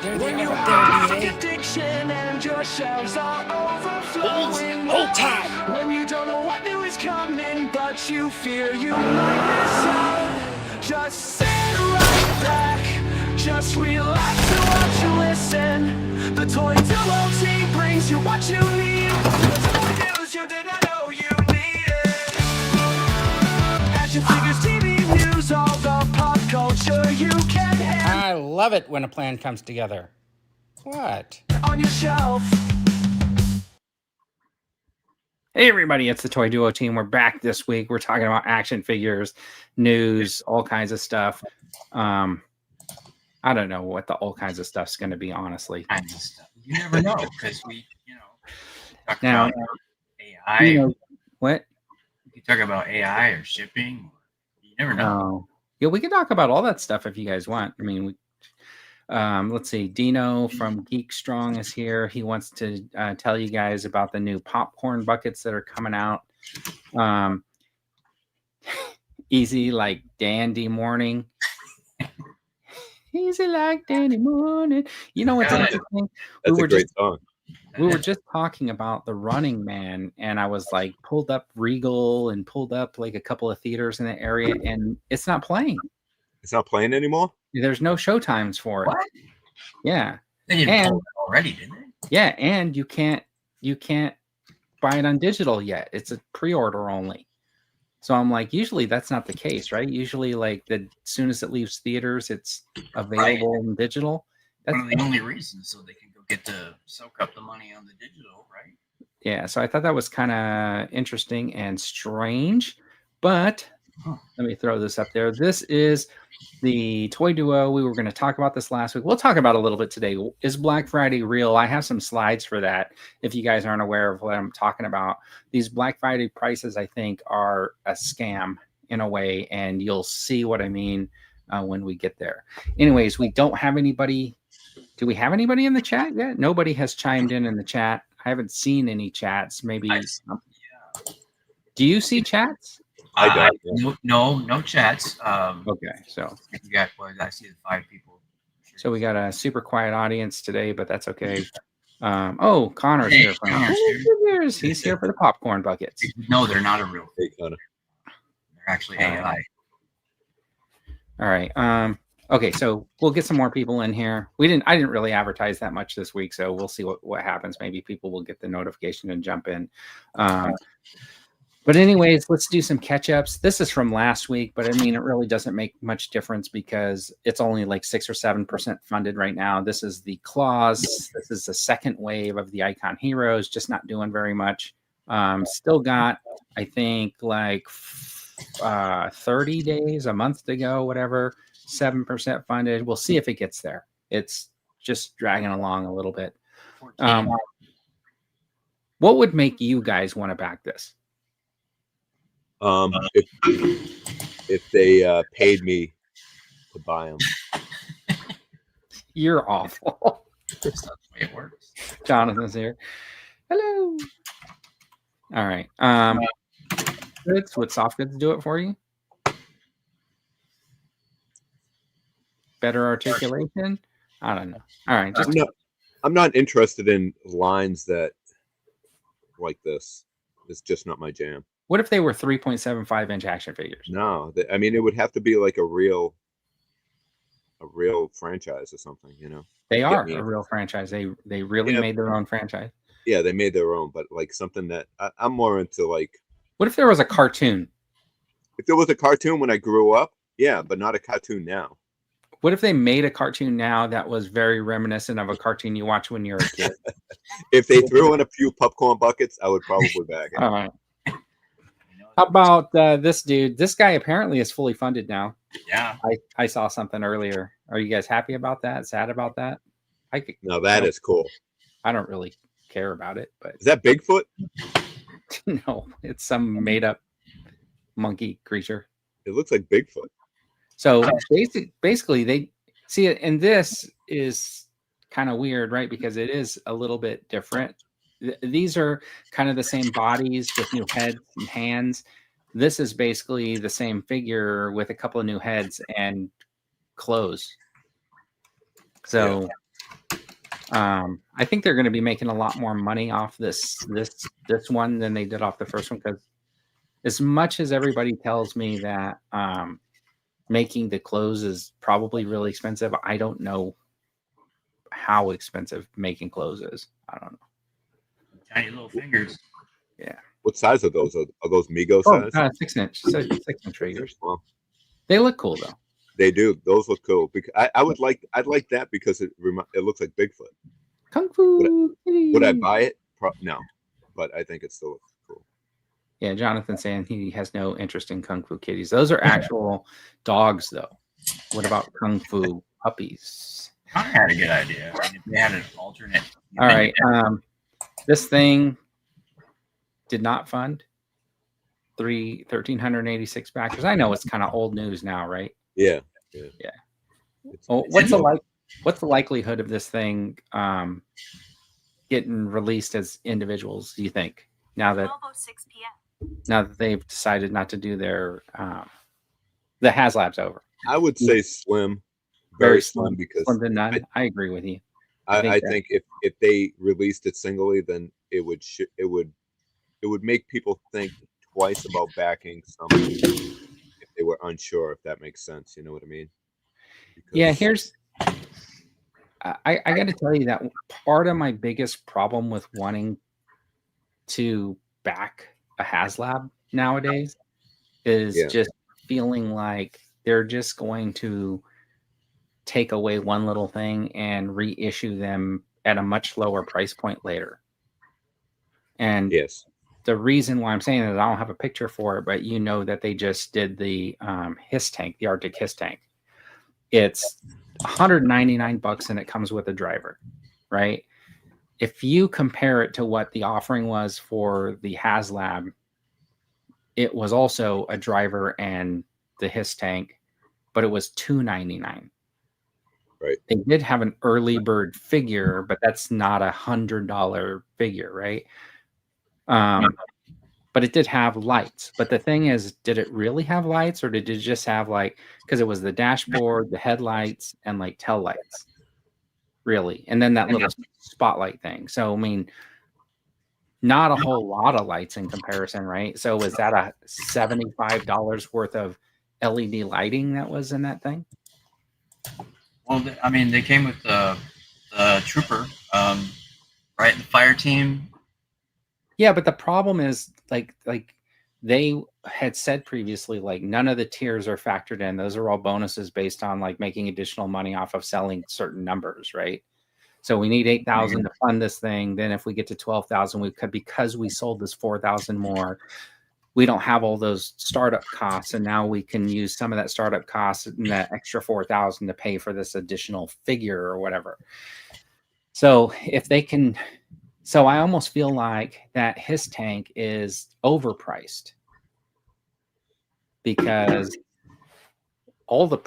When you have eh? addiction and your shelves are overflowing. Hold tight. When you don't know what new is coming, but you fear you might miss out. Just sit right back, just relax and watch and listen. The Toy Duo team brings you what you need. The toy news you didn't know you needed. Action figures, TV news, all the pop culture you can handle I love it when a plan comes together. What? on your shelf. Hey everybody, it's the Toy Duo team. We're back this week. We're talking about action figures, news, all kinds of stuff. I don't know what the all kinds of stuff's going to be, honestly. Kinds of stuff. You never know because we, talk Now, about AI. You know, what? We can talk about AI or shipping. You never know. Yeah, we can talk about all that stuff if you guys want. I mean, let's see. Dino from Geek Strong is here. He wants to tell you guys about the new popcorn buckets that are coming out. Easy like dandy morning. Easy like dandy morning. You know what's interesting? That's a great song. We were just talking about the Running Man, and I was like, pulled up Regal and pulled up like a couple of theaters in the area, and it's not playing. It's not playing anymore? There's no show times for it. What? Yeah. They didn't pull it already, did they? Yeah, and you can't buy it on digital yet. It's a pre-order only. So I'm like, usually that's not the case, right? Usually, like as soon as it leaves theaters, it's available in digital. That's one of the only reasons, so they can go get to soak up the money on the digital, right? Yeah, so I thought that was kind of interesting and strange, but let me throw this up there. This is the Toy Duo. We were going to talk about this last week. We'll talk about it a little bit today. Is Black Friday real? I have some slides for that. If you guys aren't aware of what I'm talking about, these Black Friday prices, I think, are a scam in a way, and you'll see what I mean when we get there. Anyways, we don't have anybody. Do we have anybody in the chat yet? Nobody has chimed in the chat. I haven't seen any chats. Maybe. Do you see chats? I don't. No chats. Okay, so you got I see the 5 people. So we got a super quiet audience today, but that's okay. Oh, Connor's here. He's here for the popcorn buckets. No, they're not a real thing. They're actually AI. All right. Okay, so we'll get some more people in here. I didn't really advertise that much this week, so we'll see what happens. Maybe people will get the notification and jump in. But anyways, let's do some catch-ups. This is from last week, but I mean, it really doesn't make much difference because it's only like 6 or 7% funded right now. This is the Claws. This is the second wave of the Icon Heroes, just not doing very much. Still got, I think, like 30 days, a month to go, whatever. 7% funded. We'll see if it gets there. It's just dragging along a little bit. What would make you guys want to back this? If they paid me to buy them. You're awful. That's not the way it works. Jonathan's here. Hello. All right. Would soft goods do it for you? Better articulation? I don't know. All right. I'm not interested in lines that like this. It's just not my jam. What if they were 3.75-inch action figures? No, I mean, it would have to be like a real franchise or something, you know. They are a real franchise. They really made their own franchise. Yeah, they made their own, but like something that I'm more into. Like, what if there was a cartoon? If there was a cartoon when I grew up, yeah, but not a cartoon now. What if they made a cartoon now that was very reminiscent of a cartoon you watched when you were a kid? If they threw in a few popcorn buckets, I would probably back it. All right. How about this dude? This guy apparently is fully funded now. Yeah. I saw something earlier. Are you guys happy about that? Sad about that? No, that is cool. I don't really care about it, but is that Bigfoot? No, it's some made up monkey creature. It looks like Bigfoot. So basically they see it, and this is kind of weird, right? Because it is a little bit different. These are kind of the same bodies with new heads and hands. This is basically the same figure with a couple of new heads and clothes. So I think they're going to be making a lot more money off this one than they did off the first one, because as much as everybody tells me that making the clothes is probably really expensive, I don't know how expensive making clothes is. I don't know. Tiny little fingers. Yeah. What size are those? Are those Mego Oh, size? 6-inch, 6-inch figures. Well, They look cool though. they do. Those look cool. Because I'd like that because it looks like Bigfoot. Kung Fu. Would I buy it? No, but I think it still looks cool. Yeah, Jonathan saying he has no interest in Kung Fu kitties. Those are actual dogs, though. What about Kung Fu puppies? I had a good idea. I mean, if they had an alternate. All right. This thing did not fund 1,386 backers. I know it's kind of old news now, right? Yeah. Well, what's the likelihood of this thing getting released as individuals, do you think? Now that 12:06 p.m. now that they've decided not to do their the HasLab's over. I would say slim, very slim, because slim to none. I agree with you. I think if they released it singly, then it would make people think twice about backing something if they were unsure, if that makes sense. You know what I mean? Because I got to tell you that part of my biggest problem with wanting to back a HasLab nowadays is just feeling like they're just going to take away one little thing and reissue them at a much lower price point later. And yes, the reason why I'm saying that, I don't have a picture for it, but you know that they just did the HISS tank, the Arctic HISS tank. It's $199 and it comes with a driver, right? If you compare it to what the offering was for the HasLab, it was also a driver and the HISS tank, but it was $299. right. They did have an early bird figure, but that's not $100 figure, right? But it did have lights. But the thing is, did it really have lights, or did it just have because it was the dashboard, the headlights, and tail lights, really, and then that little spotlight thing. So I mean, not a whole lot of lights in comparison, right? So was that a $75 worth of LED lighting that was in that thing? Well, I mean, they came with the trooper, right? The fire team. Yeah, but the problem is like they had said previously, none of the tiers are factored in. Those are all bonuses based on making additional money off of selling certain numbers, right? So we need 8,000 to fund this thing. Then if we get to 12,000, we could, because we sold this 4,000 more, we don't have all those startup costs, and now we can use some of that startup cost and that extra 4,000 to pay for this additional figure or whatever. So if they can. So I almost feel like that HISS tank is overpriced because all the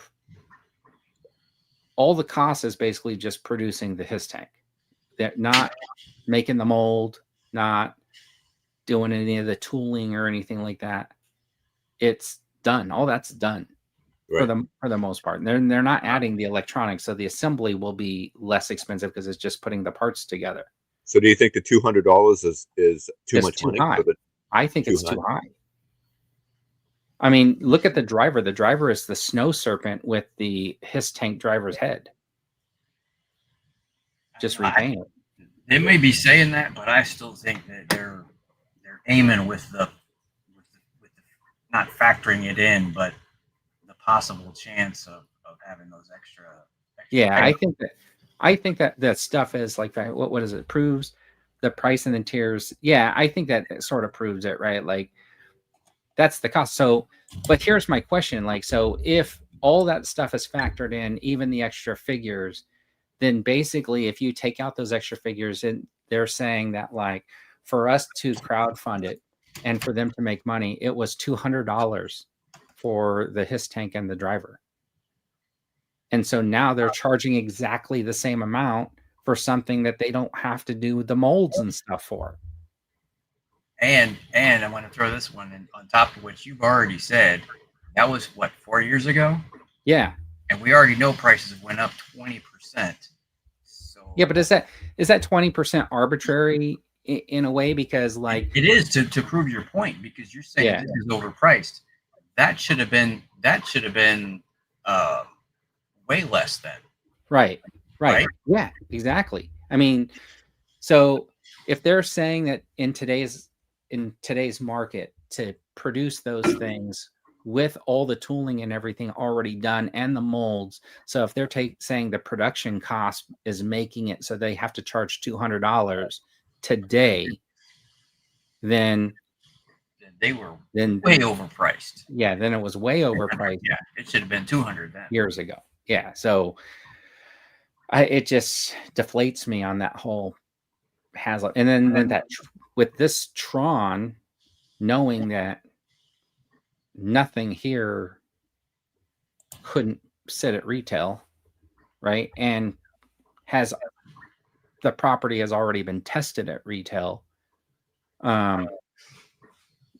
cost is basically just producing the HISS tank. They're not making the mold, not doing any of the tooling or anything like that. It's done. All that's done for the most part. And they're not adding the electronics, so the assembly will be less expensive because it's just putting the parts together. So do you think the $200 is too much money? High. I think it's too high. I mean, look at the driver. The driver is the snow serpent with the HISS tank driver's head. Just repainted. They may be saying that, but I still think that they're aiming with the not factoring it in, but the possible chance of having those extra. Yeah, I think that stuff is what is it? Proves the price and the tiers. Yeah, I think that it sort of proves it, right? That's the cost. So, but here's my question. So if all that stuff is factored in, even the extra figures, then basically if you take out those extra figures, and they're saying that for us to crowdfund it and for them to make money, it was $200 for the HISS tank and the driver. And so now they're charging exactly the same amount for something that they don't have to do the molds and stuff for. And I want to throw this one in on top of what you've already said. That was 4 years ago? Yeah. And we already know prices went up 20%. So Yeah, but is that 20% arbitrary in a way? Because like It is to prove your point, because you're saying Yeah. this is overpriced. That should have been way less then. right. Right? Yeah, exactly. I mean, so if they're saying that in today's market to produce those things with all the tooling and everything already done and the molds, so if they're saying the production cost is making it so they have to charge $200 today, then They were then way overpriced. yeah, then it was way overpriced Yeah, it should have been 200 then. years ago. Yeah, so it just deflates me on that whole Haslam. And then that with this Tron, knowing that nothing here couldn't sit at retail, right? And the property has already been tested at retail.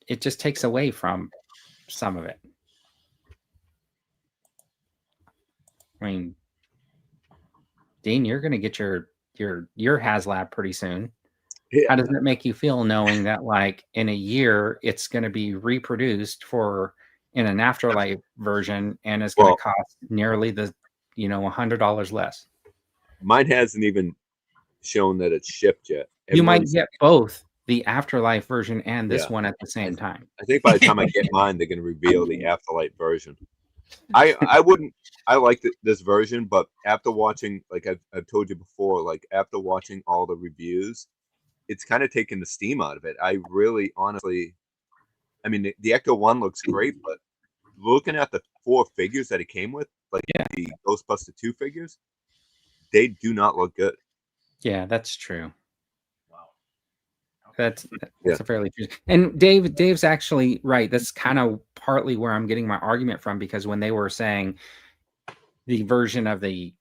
It just takes away from some of it. I mean, Dean, you're going to get your HasLab pretty soon. Yeah. How does it make you feel knowing that like in a year it's going to be reproduced in an afterlife version and it's going to cost nearly the $100 less? Mine hasn't even shown that it's shipped yet. You might get both the afterlife version and this one at the same time. I think by the time I get mine, they're going to reveal the afterlife version. I like this version, but after watching, like I've told you before, like after watching all the reviews, it's kind of taken the steam out of it. I really, honestly, I mean, the Ecto 1 looks great, but looking at the 4 figures that it came with, like the Ghostbuster 2 figures, they do not look good. Yeah, that's true. Wow. That's a fairly true. And Dave's actually right. That's kind of partly where I'm getting my argument from, because when they were saying the version of the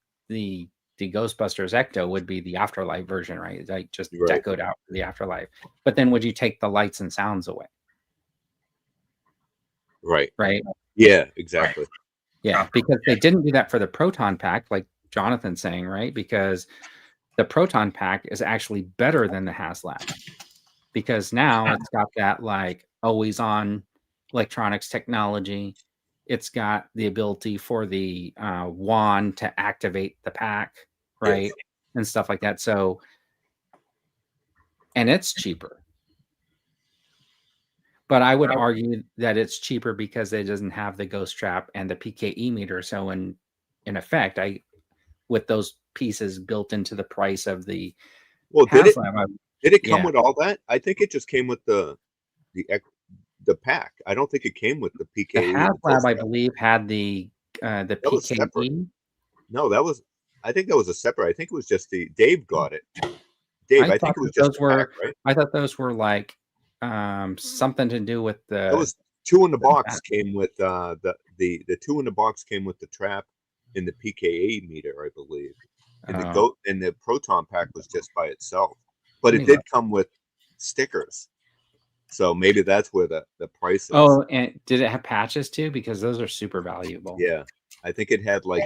Ghostbusters Ecto would be the afterlife version, right? Like just decoed out for the afterlife. But then would you take the lights and sounds away? Right. Yeah, exactly. Yeah, because they didn't do that for the Proton Pack, like Jonathan's saying, right? Because the Proton Pack is actually better than the HasLab, because now it's got that like always on electronics technology. It's got the ability for the wand to activate the pack, right? And stuff like that. So, and it's cheaper. But I would argue that it's cheaper because it doesn't have the ghost trap and the PKE meter. So in effect, with those pieces built into the price of the HasLab, did it come with all that? I think it just came with the pack. I don't think it came with the PKE. The HasLab, I believe, had the PKE. No, I think that was a separate. I think it was just Dave got it. Dave, I think it was just the pack, right? I thought those were like something to do with the. It was 2 in the box came with the 2 in the box came with the trap and the PKE meter, I believe. And the Proton Pack was just by itself, but it did come with stickers. So maybe that's where the price is. Oh, and did it have patches too? Because those are super valuable. Yeah, I think it had like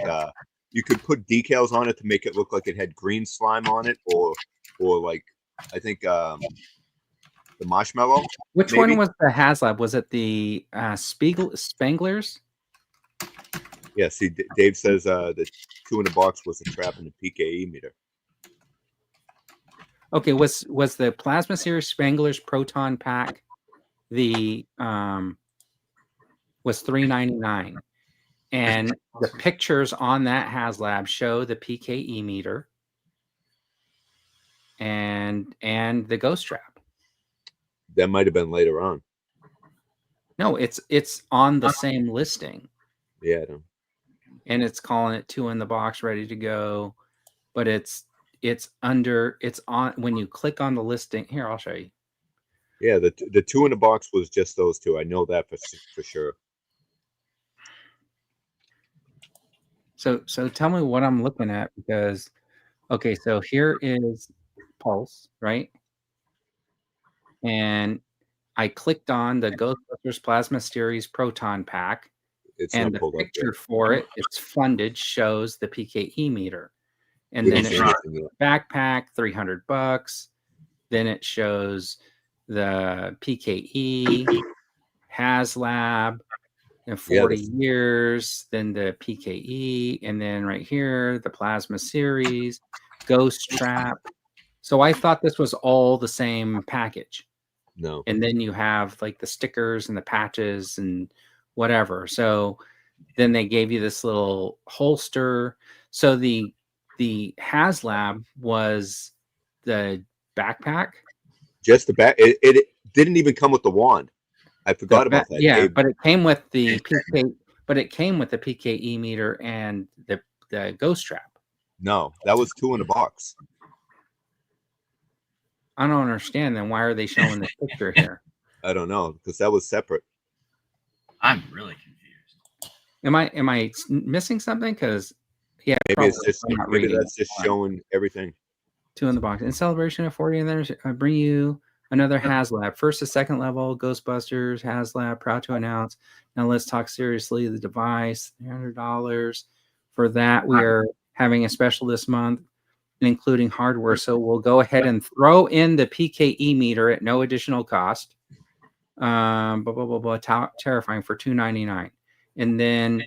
you could put decals on it to make it look like it had green slime on it, or like I think the marshmallow. Which one was the HasLab? Was it the Spanglers? Yeah, see, Dave says the 2 in the box was the trap and the PKE meter. Okay, was the Plasma Series Spanglers Proton Pack was $399, and the pictures on that HasLab show the PKE meter and the ghost trap. That might have been later on. No, it's on the same listing. Yeah, I know. And it's calling it 2 in the box, ready to go, but it's on when you click on the listing. Here, I'll show you. Yeah, the 2 in the box was just those 2. I know that for sure. So tell me what I'm looking at, because okay, so here is Pulse, right? And I clicked on the Ghostbusters Plasma Series Proton Pack, and the picture for it, it's funded, shows the PKE meter. And You then don't it see shows anything yet. backpack, $300. Then it shows the PKE, HasLab, in 40 years, then the PKE, and then right here, the Plasma Series, Ghost Trap. So I thought this was all the same package. No. And then you have like the stickers and the patches and whatever. So then they gave you this little holster. So the HasLab was the backpack. Just the back. It didn't even come with the wand. I forgot about that. Yeah, Dave. but it came with the PK. But it came with the PKE meter and the Ghost Trap. No, that was 2 in the box. I don't understand. Then why are they showing this picture here? I don't know because that was separate. I'm really confused. Am I missing something? Because yeah, Maybe it's just I'm not maybe reading. that's just showing everything. 2 in the box. In celebration of 40, and there's I bring you another HasLab. First to second level, Ghostbusters, HasLab, proud to announce. Now let's talk seriously. The device, $300. For that, we are having a special this month, including hardware. So we'll go ahead and throw in the PKE meter at no additional cost. Terrifying for $299. And then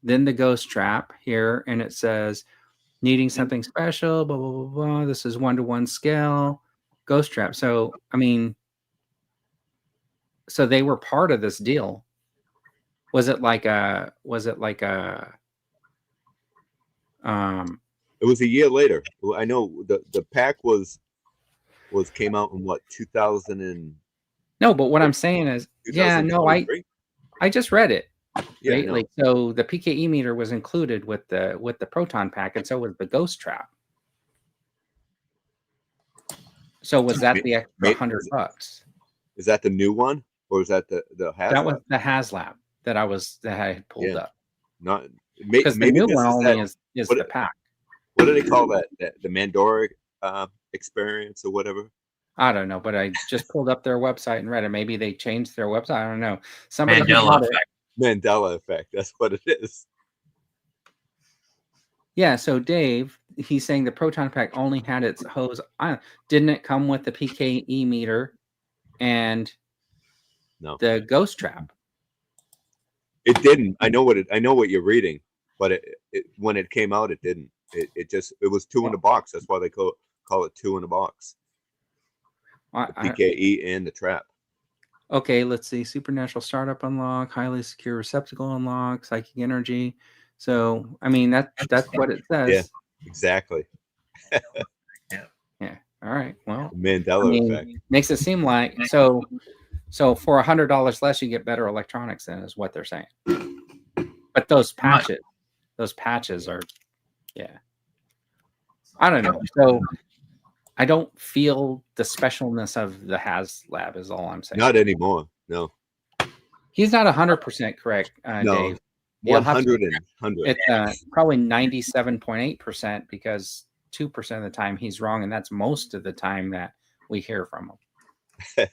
the Ghost Trap here, and it says needing something special, blah, blah, blah, blah. This is 1-to-1 scale, Ghost Trap. So, I mean, so they were part of this deal. Was it like a, It was a year later. I know the pack came out in what 2000 and no, but what I'm saying is, yeah, no, I just read it. Yeah, Right? Like, so the PKE meter was included with the proton pack, and so was the Ghost Trap. So was that the extra $100? Is that the new one, or is that the HasLab? That was the HasLab that I had pulled up. Not Because the new one only is the pack. What do they call that? The Mandora experience or whatever? I don't know, but I just pulled up their website and read it. Maybe they changed their website. I don't know. Somebody Mandela effect. Mandela effect. That's what it is. Yeah. So Dave, he's saying the proton pack only had its hose. Didn't it come with the PKE meter and the Ghost Trap? It didn't. I know what you're reading, but it when it came out, it didn't. It was 2 in the box. That's why they call it 2 in the box. The PKE and the trap. Okay, let's see. Supernatural startup unlock, highly secure receptacle unlock, psychic energy. So, I mean, that's what it says. Yeah, exactly. Yeah. All right. Well, Mandela effect makes it seem like so for $100 less, you get better electronics than is what they're saying. But those patches are, yeah. I don't know. So I don't feel the specialness of the HasLab is all I'm saying. Not anymore. No. He's not 100% correct, No. Dave. 100 and 100. It's probably 97.8% because 2% of the time he's wrong, and that's most of the time that we hear from him.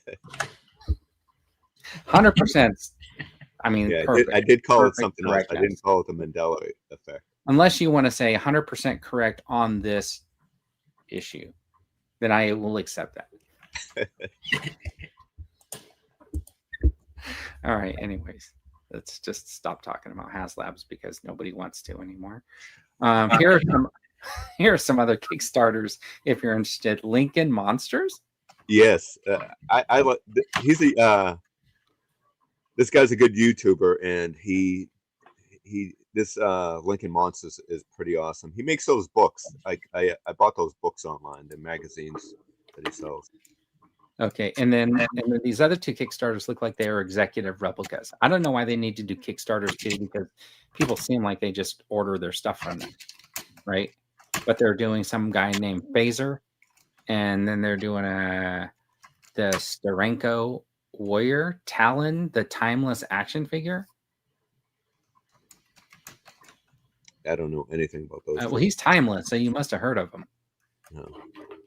100%. I mean, yeah, perfect. I did call it something else. Correctness. I didn't call it the Mandela effect. Unless you want to say 100% correct on this issue, then I will accept that. All right. Anyways, let's just stop talking about HasLabs because nobody wants to anymore. Here are some other Kickstarters if you're interested. Lincoln Monsters. Yes, I like. He's this guy's a good YouTuber, and this Lincoln Monsters is pretty awesome. He makes those books. I bought those books online, the magazines that he sells. Okay, and then these other 2 Kickstarters look like they are executive replicas. I don't know why they need to do Kickstarters too, because people seem like they just order their stuff from them, right? But they're doing some guy named Phaser, and then they're doing the Steranko Warrior Talon, the timeless action figure. I don't know anything about those. Well, he's timeless, so you must have heard of him.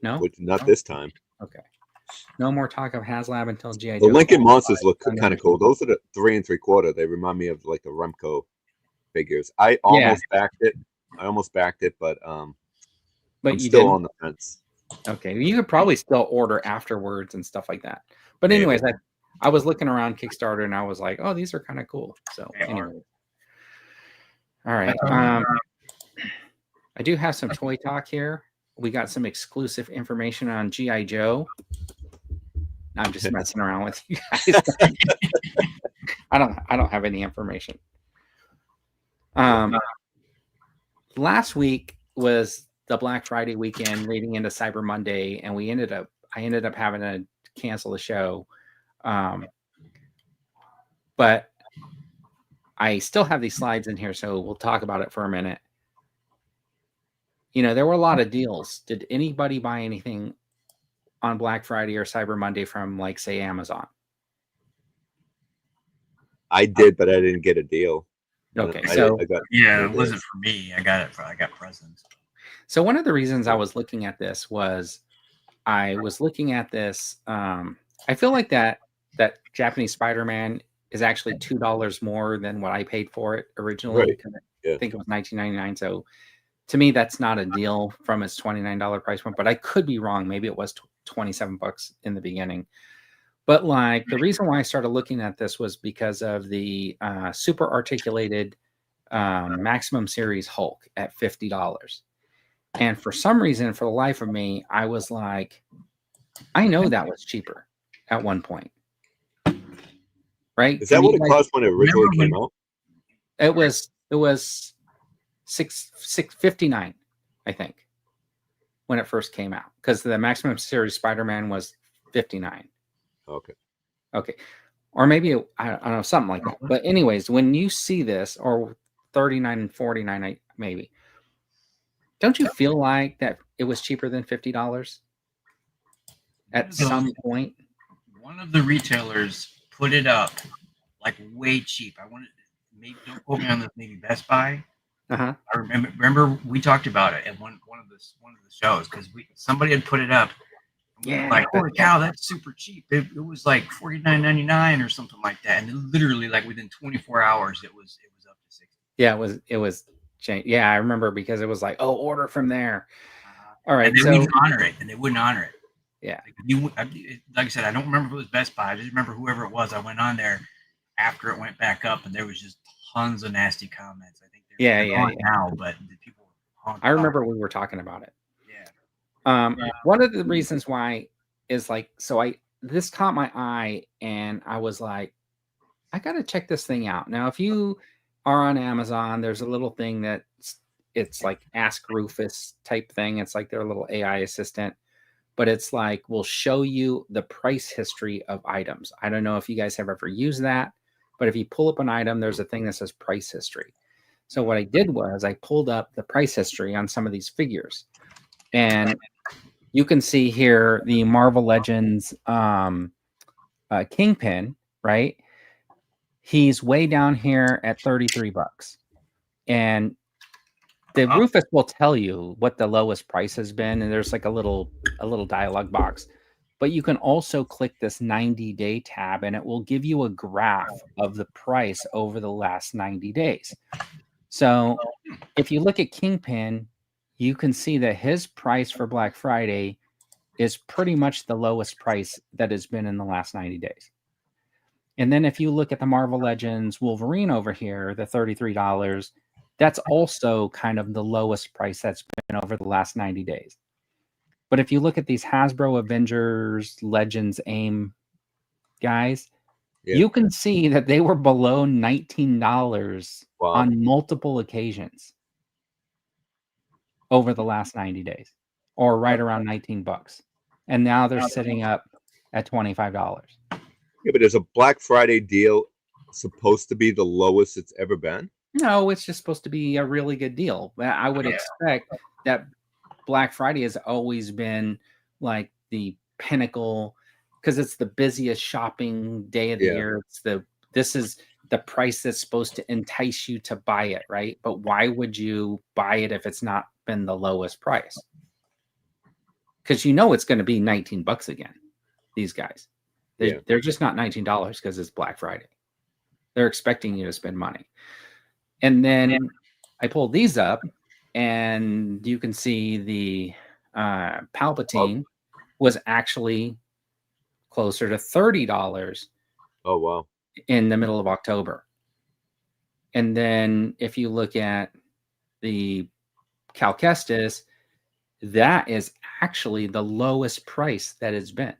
No, not this time. Okay. No more talk of HasLab until GIJOE. The Lincoln Monsters look kind of cool. Those are the 3 3/4. They remind me of like the Remco figures. I almost backed it, I almost backed it, but But I'm you still didn't? on the fence. Okay, you could probably still order afterwards and stuff like that. But Maybe. anyways, I was looking around Kickstarter and I was like, oh, these are kind of cool. So They are. anyway, all right. I do have some toy talk here. We got some exclusive information on GI Joe. I'm just messing around with you guys. I don't have any information. Last week was the Black Friday weekend leading into Cyber Monday, and I ended up having to cancel the show. But I still have these slides in here, so we'll talk about it for a minute. You know, there were a lot of deals. Did anybody buy anything on Black Friday or Cyber Monday from, like, say, Amazon? I did, but I didn't get a deal. Okay, I so got Yeah, it wasn't for me. I got presents. so one of the reasons I was looking at this was I was looking at this. I feel like that Japanese Spider-Man is actually $2 more than what I paid for it originally. Right. I think it was $19.99. So to me, that's not a deal from its $29 price point. But I could be wrong. Maybe it was $27 in the beginning. But like the reason why I started looking at this was because of the super articulated Maximum Series Hulk at $50. And for some reason, for the life of me, I was like, I know that was cheaper at one point. Right? Is that what it cost when it originally came out? It was $6.59, I think, when it first came out. Because the Maximum Series Spider-Man was $59. Okay. Or maybe I don't know, something like that. But anyways, when you see this, or 39 and 49, maybe, don't you feel like that it was cheaper than $50 at some point? One of the retailers put it up like way cheap. I wanted, maybe don't quote me on this, maybe Best Buy. Uh-huh. I remember we talked about it at one of the shows because somebody had put it up. We were like, holy cow, that's super cheap. It was like $49.99 or something like that, and then literally like within 24 hours, it was up to $60. Yeah, it was changed. Yeah, I remember because it was like, oh, order from there. All right, and they so wouldn't honor it, Yeah, like I said, I don't remember if it was Best Buy. I just remember whoever it was. I went on there after it went back up, and there was just tons of nasty comments. I think they're gone now, but the people. I remember we were talking about it. Yeah. One of the reasons why is like, so this caught my eye, and I was like, I gotta check this thing out. Now, if you are on Amazon, there's a little thing it's like Ask Rufus type thing. It's like their little AI assistant, but it's like we'll show you the price history of items. I don't know if you guys have ever used that, but if you pull up an item, there's a thing that says price history. So what I did was I pulled up the price history on some of these figures, and you can see here the Marvel Legends Kingpin, right? He's way down here at $33. And the Rufus will tell you what the lowest price has been, and there's like a little dialog box. But you can also click this 90-day tab, and it will give you a graph of the price over the last 90 days. So if you look at Kingpin, you can see that his price for Black Friday is pretty much the lowest price that has been in the last 90 days. And then if you look at the Marvel Legends Wolverine over here, the $33, that's also kind of the lowest price that's been over the last 90 days. But if you look at these Hasbro Avengers Legends AIM guys, you can see that they were below $19 on multiple occasions over the last 90 days, or right around $19. And now they're sitting up at $25. Yeah, but is a Black Friday deal supposed to be the lowest it's ever been? No, it's just supposed to be a really good deal. I would expect that Black Friday has always been like the pinnacle because it's the busiest shopping day of the year. This is the price that's supposed to entice you to buy it, right? But why would you buy it if it's not been the lowest price? Because you know it's going to be $19 again. These guys, they're just not $19 because it's Black Friday. They're expecting you to spend money. And then I pulled these up, and you can see the Palpatine was actually closer to $30 Oh wow. in the middle of October. And then if you look at the Cal Kestis, that is actually the lowest price that it's been,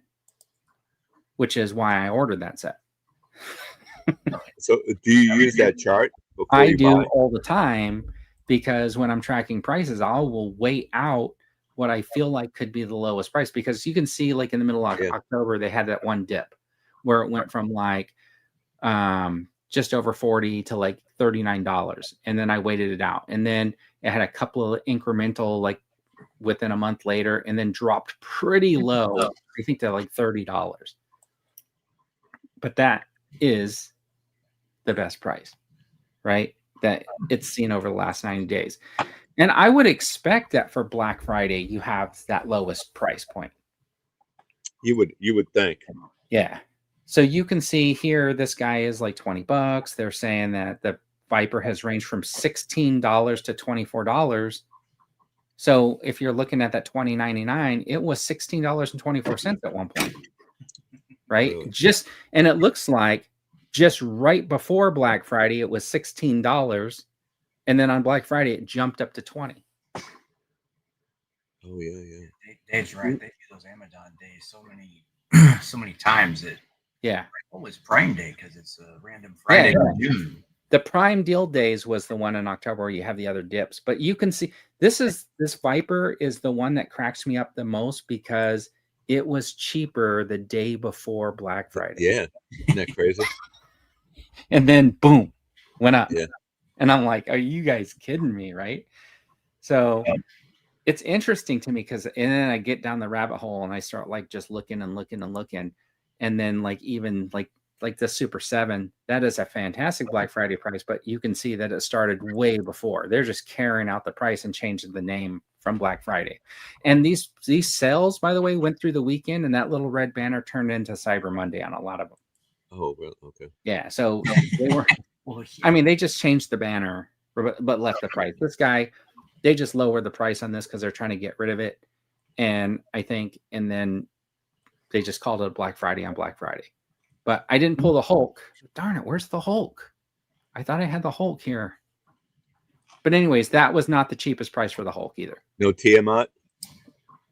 which is why I ordered that set. So do you use that chart before I you do buy? all the time, because when I'm tracking prices, I will weigh out what I feel like could be the lowest price, because you can see like in the middle of Yeah. October, they had that one dip where it went from like just over 40 to like $39. And then I waited it out. And then it had a couple of incremental, like within a month later, and then dropped pretty low, I think to like $30. But that is the best price, right? That it's seen over the last 90 days. And I would expect that for Black Friday, you have that lowest price point. You would think. Yeah. So you can see here, this guy is like $20. They're saying that the Viper has ranged from $16 to $24. So if you're looking at that $20.99, it was $16.24 at one point, right? Really? And it looks like just right before Black Friday, it was $16. And then on Black Friday, it jumped up to 20. Oh yeah. Dave's right. They do those Amazon days so many times that Yeah. oh, it's Prime Day because it's a random Friday in June. The Prime Deal Days was the one in October where you have the other dips. But you can see this Viper is the one that cracks me up the most, because it was cheaper the day before Black Friday. Yeah. Isn't that crazy? And then boom, went up. Yeah. And I'm like, are you guys kidding me? Right. So it's interesting to me, because and then I get down the rabbit hole and I start like just looking and looking and looking. And then like even like the Super 7, that is a fantastic Black Friday price, but you can see that it started way before. They're just carrying out the price and changing the name from Black Friday. And these sales, by the way, went through the weekend, and that little red banner turned into Cyber Monday on a lot of them. Oh, well, okay. Yeah. So they were, I mean, they just changed the banner, but left the price. This guy, they just lowered the price on this because they're trying to get rid of it. And I think, and then they just called it a Black Friday on Black Friday. But I didn't pull the Hulk. Darn it, where's the Hulk? I thought I had the Hulk here. But anyways, that was not the cheapest price for the Hulk either. No Tiamat?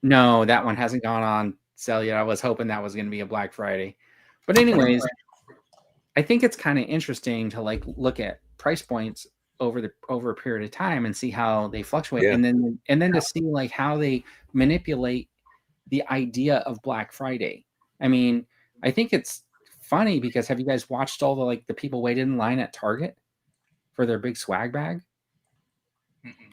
No, that one hasn't gone on sale yet. I was hoping that was going to be a Black Friday. But anyways, I think it's kind of interesting to like look at price points over a period of time and see how they fluctuate. Yeah. And then to see like how they manipulate the idea of Black Friday. I mean, I think it's funny because have you guys watched all the people waited in line at Target for their big swag bag?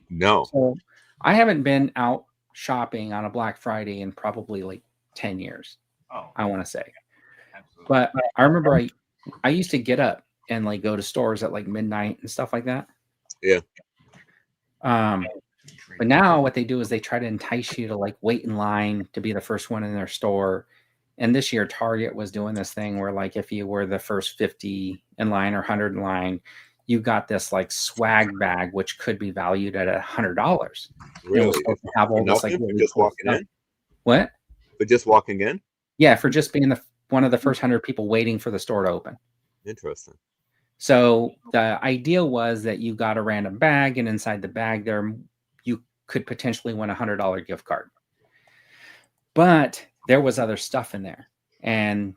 No. So I haven't been out shopping on a Black Friday in probably like 10 years. Oh, I want to say. absolutely. But I remember I used to get up and like go to stores at like midnight and stuff like that. Yeah. But now what they do is they try to entice you to like wait in line to be the first one in their store. And this year Target was doing this thing where like if you were the first 50 in line or 100 in line, you got this like swag bag which could be valued at $100. Really? Have all this, like, For really just cool walking stuff. in? What? For just walking in? Yeah, for just being one of the first 100 people waiting for the store to open. Interesting. So the idea was that you got a random bag, and inside the bag there you could potentially win $100 gift card. But there was other stuff in there, and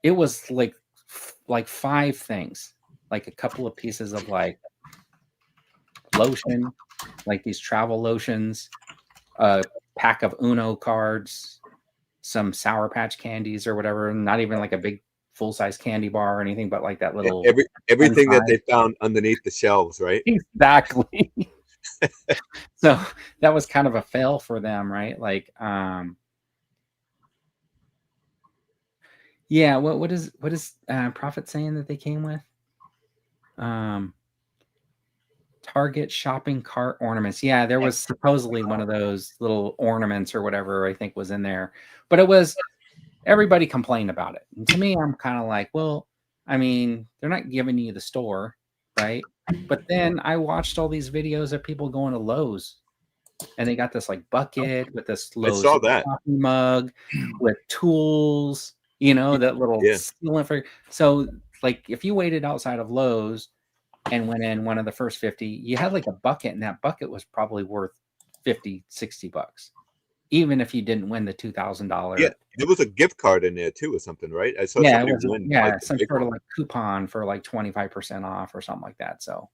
it was like 5 things, like a couple of pieces of like lotion, like these travel lotions, a pack of Uno cards, some Sour Patch candies or whatever, not even like a big full-size candy bar or anything, but like that little Everything that they found underneath the shelves, right? Exactly. So that was kind of a fail for them, right? Like yeah, what is Prophet saying that they came with? Target shopping cart ornaments. Yeah, there was supposedly one of those little ornaments or whatever I think was in there, but it was everybody complained about it. And to me, I'm kind of like, well, I mean, they're not giving you the store, right? But then I watched all these videos of people going to Lowe's, and they got this like bucket with this Lowe's saw that. coffee mug with tools, you know, that little Yeah. sealant for. So like if you waited outside of Lowe's and went in one of the first 50, you had like a bucket, and that bucket was probably worth 50, 60 bucks, even if you didn't win the $2,000. Yeah, there was a gift card in there too, or something, right? I saw Yeah, it somebody was win. yeah, like, the some big sort of one. like coupon for like 25% off or something like that. So,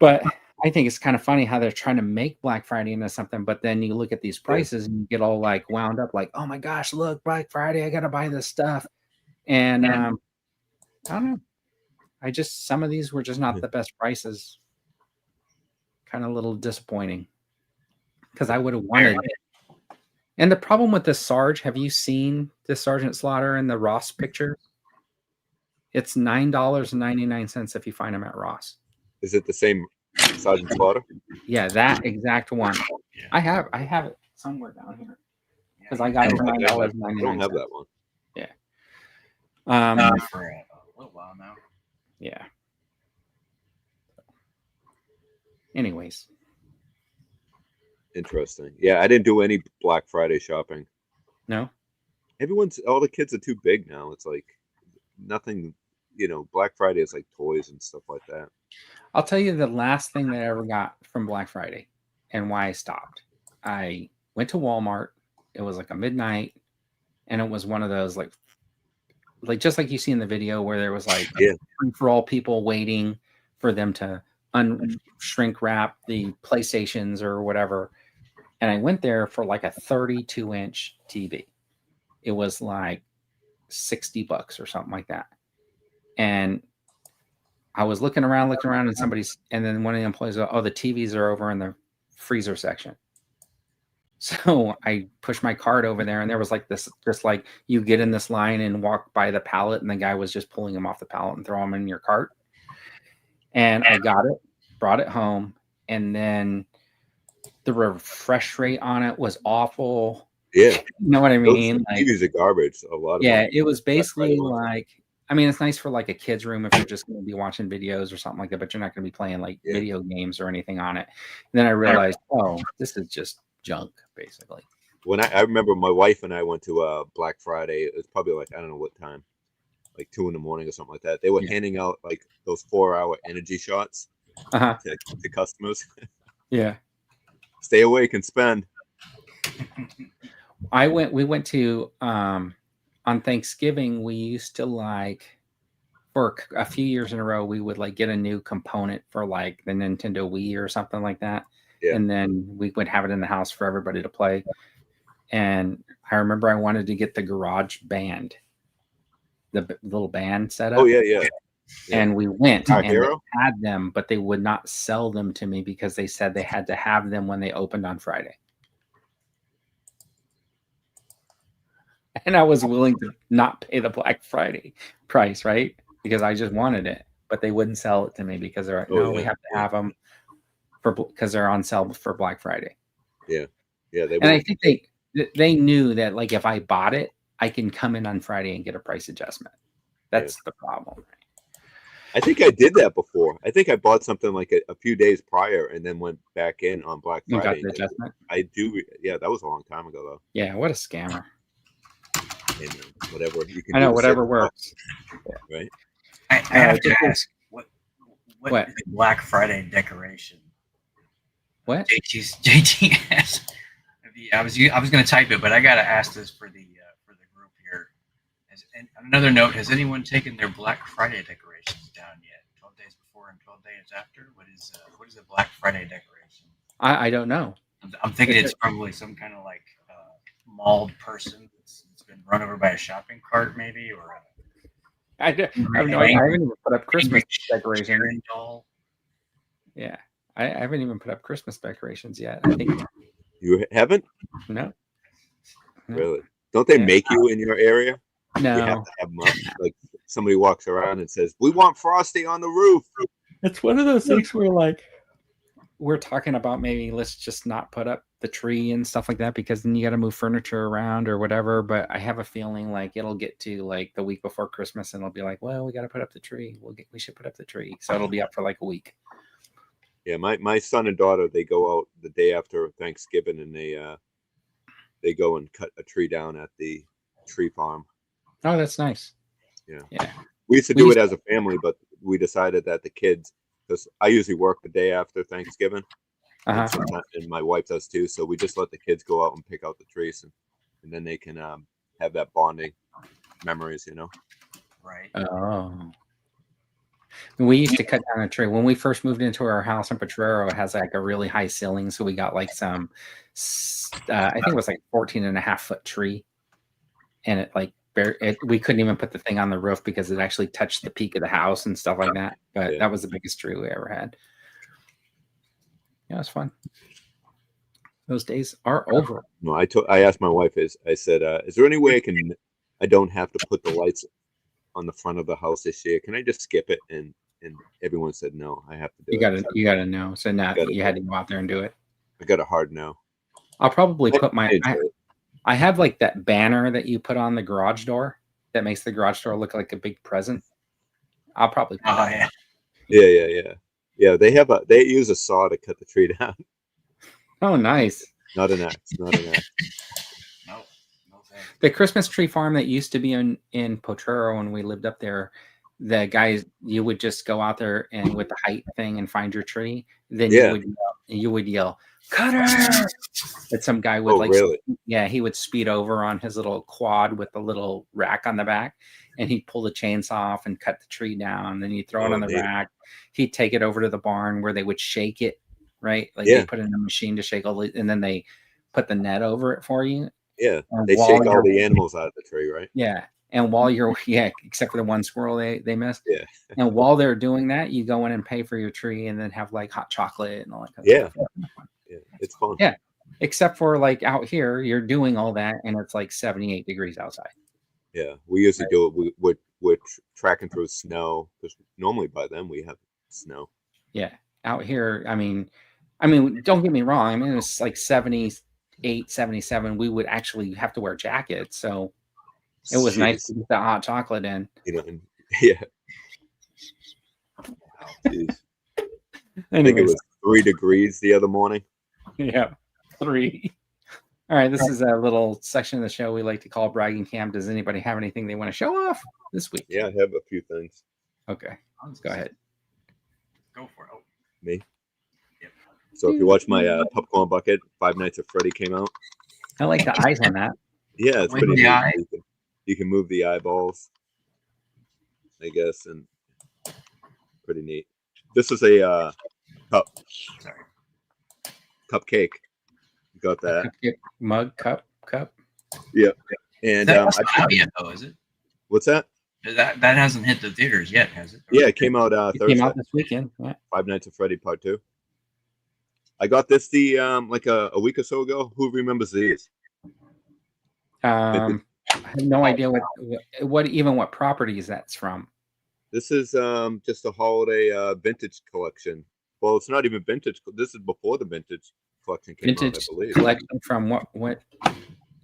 but I think it's kind of funny how they're trying to make Black Friday into something, but then you look at these prices and you get all like wound up, like, oh my gosh, look, Black Friday, I gotta buy this stuff. And I don't know. Some of these were just not the best prices. Kind of a little disappointing because I would have wanted. And the problem with this Sarge, have you seen the Sergeant Slaughter in the Ross picture? It's $9.99 if you find them at Ross. Is it the same Sergeant Slaughter? Yeah, that exact one. Yeah. I have it somewhere down here because I got it for I $9.99. don't have that one. For a little while now. Yeah. Anyways, Interesting. Yeah, I didn't do any Black Friday shopping. no. All the kids are too big now. It's like nothing, Black Friday is like toys and stuff like that. I'll tell you the last thing that I ever got from Black Friday and why I stopped. I went to Walmart. It was like a midnight, and it was one of those like just like you see in the video where there was like for all people waiting for them to shrink wrap the PlayStations or whatever. And I went there for like a 32-inch TV. It was like $60 or something like that. And I was looking around, and then one of the employees goes, oh, the TVs are over in the freezer section. So I pushed my cart over there, and there was like this, just like you get in this line and walk by the pallet, and the guy was just pulling them off the pallet and throw them in your cart. And I got it, brought it home, and then the refresh rate on it was awful. Yeah. You know what I mean? Those TVs are garbage. A lot of them. It was basically like, I mean, it's nice for like a kid's room if you're just going to be watching videos or something like that, but you're not going to be playing like video games or anything on it. And then I realized, oh, this is just junk, basically. When I remember my wife and I went to Black Friday, it was probably like, I don't know what time, like 2 a.m. or something like that. They were handing out like those 4-hour energy shots to customers. Yeah. Stay awake and spend. We went to on Thanksgiving, we used to like for a few years in a row, we would like get a new component for like the Nintendo Wii or something like that. Yeah. And then we would have it in the house for everybody to play. And I remember I wanted to get the Garage Band, the little band setup. Oh yeah. And we went and they had them, but they would not sell them to me because they said they had to have them when they opened on Friday. And I was willing to not pay the Black Friday price, right? Because I just wanted it, but they wouldn't sell it to me because they're like, we have to have them because they're on sale for Black Friday. Yeah. I think they knew that like if I bought it, I can come in on Friday and get a price adjustment. That's the problem. I think I did that before. I think I bought something like a few days prior and then went back in on Black Friday. You got the adjustment? I do. Yeah, that was a long time ago though. Yeah, what a scammer. And whatever you can. I know, whatever works. Right. I have to ask, what is the Black Friday decoration? What? JTS. I was going to type it, but I got to ask this for the group here. And another note: has anyone taken their Black Friday decorations down yet? 12 days before and 12 days after. What is a Black Friday decoration? I don't know. I'm thinking it's probably some kind of like mauled person that's been run over by a shopping cart, maybe, or. I haven't even put up Christmas decorations. Yeah, I haven't even put up Christmas decorations yet. I think you haven't. No. Really? Don't they make you in your area? No. You have to have much. Like somebody walks around and says, "We want Frosty on the roof." It's one of those things where like we're talking about maybe let's just not put up the tree and stuff like that, because then you got to move furniture around or whatever. But I have a feeling like it'll get to like the week before Christmas and it'll be like, well, we got to put up the tree. We should put up the tree. So it'll be up for like a week. Yeah, my son and daughter, they go out the day after Thanksgiving and they go and cut a tree down at the tree farm. Oh, that's nice. Yeah. Yeah. We used to do it as a family, but we decided that the kids, because I usually work the day after Thanksgiving, and my wife does too. So we just let the kids go out and pick out the trees, and then they can have that bonding memories, you know. Right. Oh. We used to cut down a tree when we first moved into our house in Potrero. It has like a really high ceiling, so we got like some, I think it was like 14.5-foot tree, and it like we couldn't even put the thing on the roof because it actually touched the peak of the house and stuff like that. But that was the biggest tree we ever had. Yeah, it was fun. Those days are over. No, I asked my wife, I said, is there any way I don't have to put the lights on the front of the house this year? Can I just skip it? And everyone said no, I have to do it. You gotta know. So now you had to go out there and do it. I got a hard no. I'll probably put I have like that banner that you put on the garage door that makes the garage door look like a big present. I'll probably put that. Yeah. They use a saw to cut the tree down. Oh, nice. Not an axe. No. The Christmas tree farm that used to be in Potrero when we lived up there, the guys, you would just go out there and with the height thing and find your tree. Then you would yell, "Cutter!" But some guy would he would speed over on his little quad with a little rack on the back, and he'd pull the chainsaw off and cut the tree down. Then he'd throw it on the rack. He'd take it over to the barn where they would shake it, right? Like they put it in a machine to shake all, and then they put the net over it for you. Yeah, they shake all the animals out of the tree, right? Yeah, and while you're except for the one squirrel they missed. Yeah, and while they're doing that, you go in and pay for your tree, and then have like hot chocolate and all that kind of stuff. Yeah, it's fun. Yeah, except for like out here, you're doing all that, and it's like 78 degrees outside. Yeah, we usually do it. We're tracking through snow because normally by then we have snow. Yeah, out here, I mean, don't get me wrong. I mean, it's like 78, 77. We would actually have to wear jackets, so it was nice to get that hot chocolate in. You know, yeah. Jeez. I think it was 3 degrees the other morning. Yeah, 3. All right, this is a little section of the show we like to call Bragging Camp. Does anybody have anything they want to show off this week? Yeah, I have a few things. Okay, let's go ahead. Go for it. Oh. Me? Yep. So if you watch my popcorn bucket, Five Nights at Freddy came out. I like the eyes on that. Yeah, it's pretty neat. You can move the eyeballs, I guess, and pretty neat. This is a cupcake. You got that? Mug, cup. Yeah. And that hasn't out yet, though, is it? What's that? That hasn't hit the theaters yet, has it? Yeah, it came out Thursday. Came out this weekend. Yeah. Five Nights at Freddy Part 2. I got this like a week or so ago. Who remembers these? I have no idea what properties that's from. This is just a holiday vintage collection. Well, it's not even vintage. This is before the vintage collection came out, I believe. Collection from what?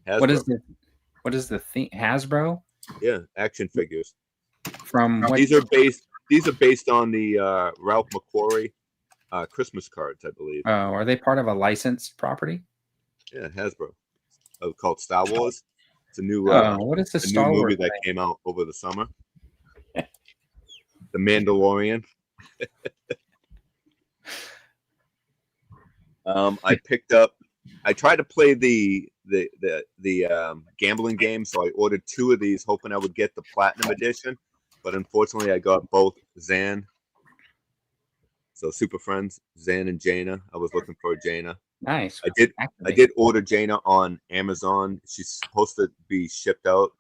Hasbro. What is the thing? Hasbro? Yeah, action figures. From what? These are based on the Ralph McQuarrie Christmas cards, I believe. Oh, are they part of a licensed property? Yeah, Hasbro. Called Star Wars. It's a new what is the Star Wars movie that came out over the summer? The Mandalorian. I tried to play the gambling game, so I ordered 2 of these, hoping I would get the platinum edition, but unfortunately I got both Zan. So Super Friends, Zan and Jaina. I was looking for Jaina. Nice. I did order Jaina on Amazon. She's supposed to be shipped out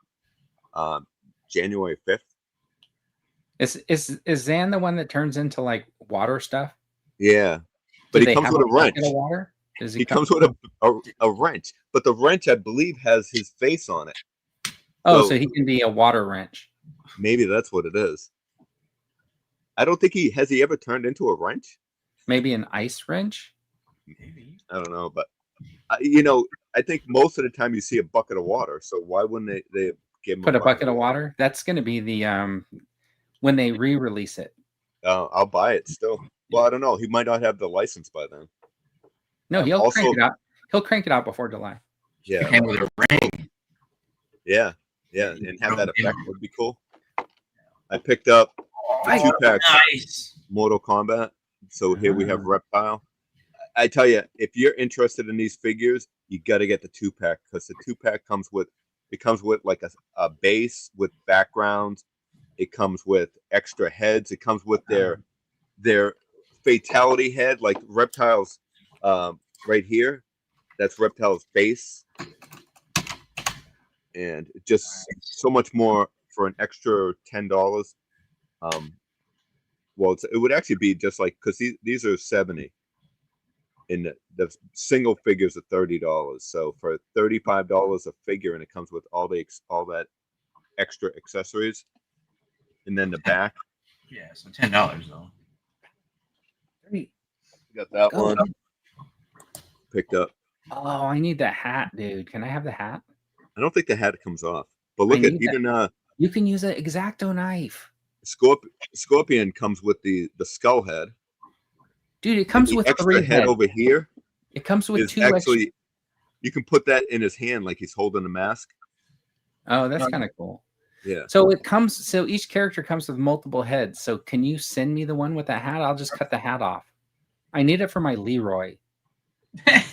January 5th. Is Zan the one that turns into like water stuff? Yeah, but he comes with a wrench. Water? He comes with a wrench, but the wrench I believe has his face on it. Oh, so he can be a water wrench. Maybe that's what it is. I don't think he ever turned into a wrench. Maybe an ice wrench. Maybe. I don't know, but You know, I think most of the time you see a bucket of water. So why wouldn't they give him Put a bucket of water. That's going to be the when they re-release it. I'll buy it still. Well, I don't know. He might not have the license by then. No, he'll also- crank it out. He'll crank it out before July. Yeah, Came with a ring. yeah, and have that effect would be cool. I picked up the 2-pack Nice. Mortal Kombat. So here we have Reptile. I tell you, if you're interested in these figures, you got to get the 2-pack because the 2-pack comes with like a base with backgrounds. It comes with extra heads. It comes with their fatality head, like Reptile's right here. That's Reptile's base, and just so much more for an extra $10. Well, it would actually be just like because these are 70. And the single figures are $30. So for $35 a figure, and it comes with all that extra accessories, and then the back. Yeah, so $10 though. Got that Go one on. picked up. Oh, I need the hat, dude. Can I have the hat? I don't think the hat comes off, but look I at need even You can use an X-Acto knife. Scorpion comes with the skull head. Dude, it comes The with extra 3 head heads. over here It comes with is 2 extra. actually you can put that in his hand like he's holding a mask. Oh, that's kind of cool. Yeah. So each character comes with multiple heads. So can you send me the one with the hat? I'll just cut the hat off. I need it for my Leroy.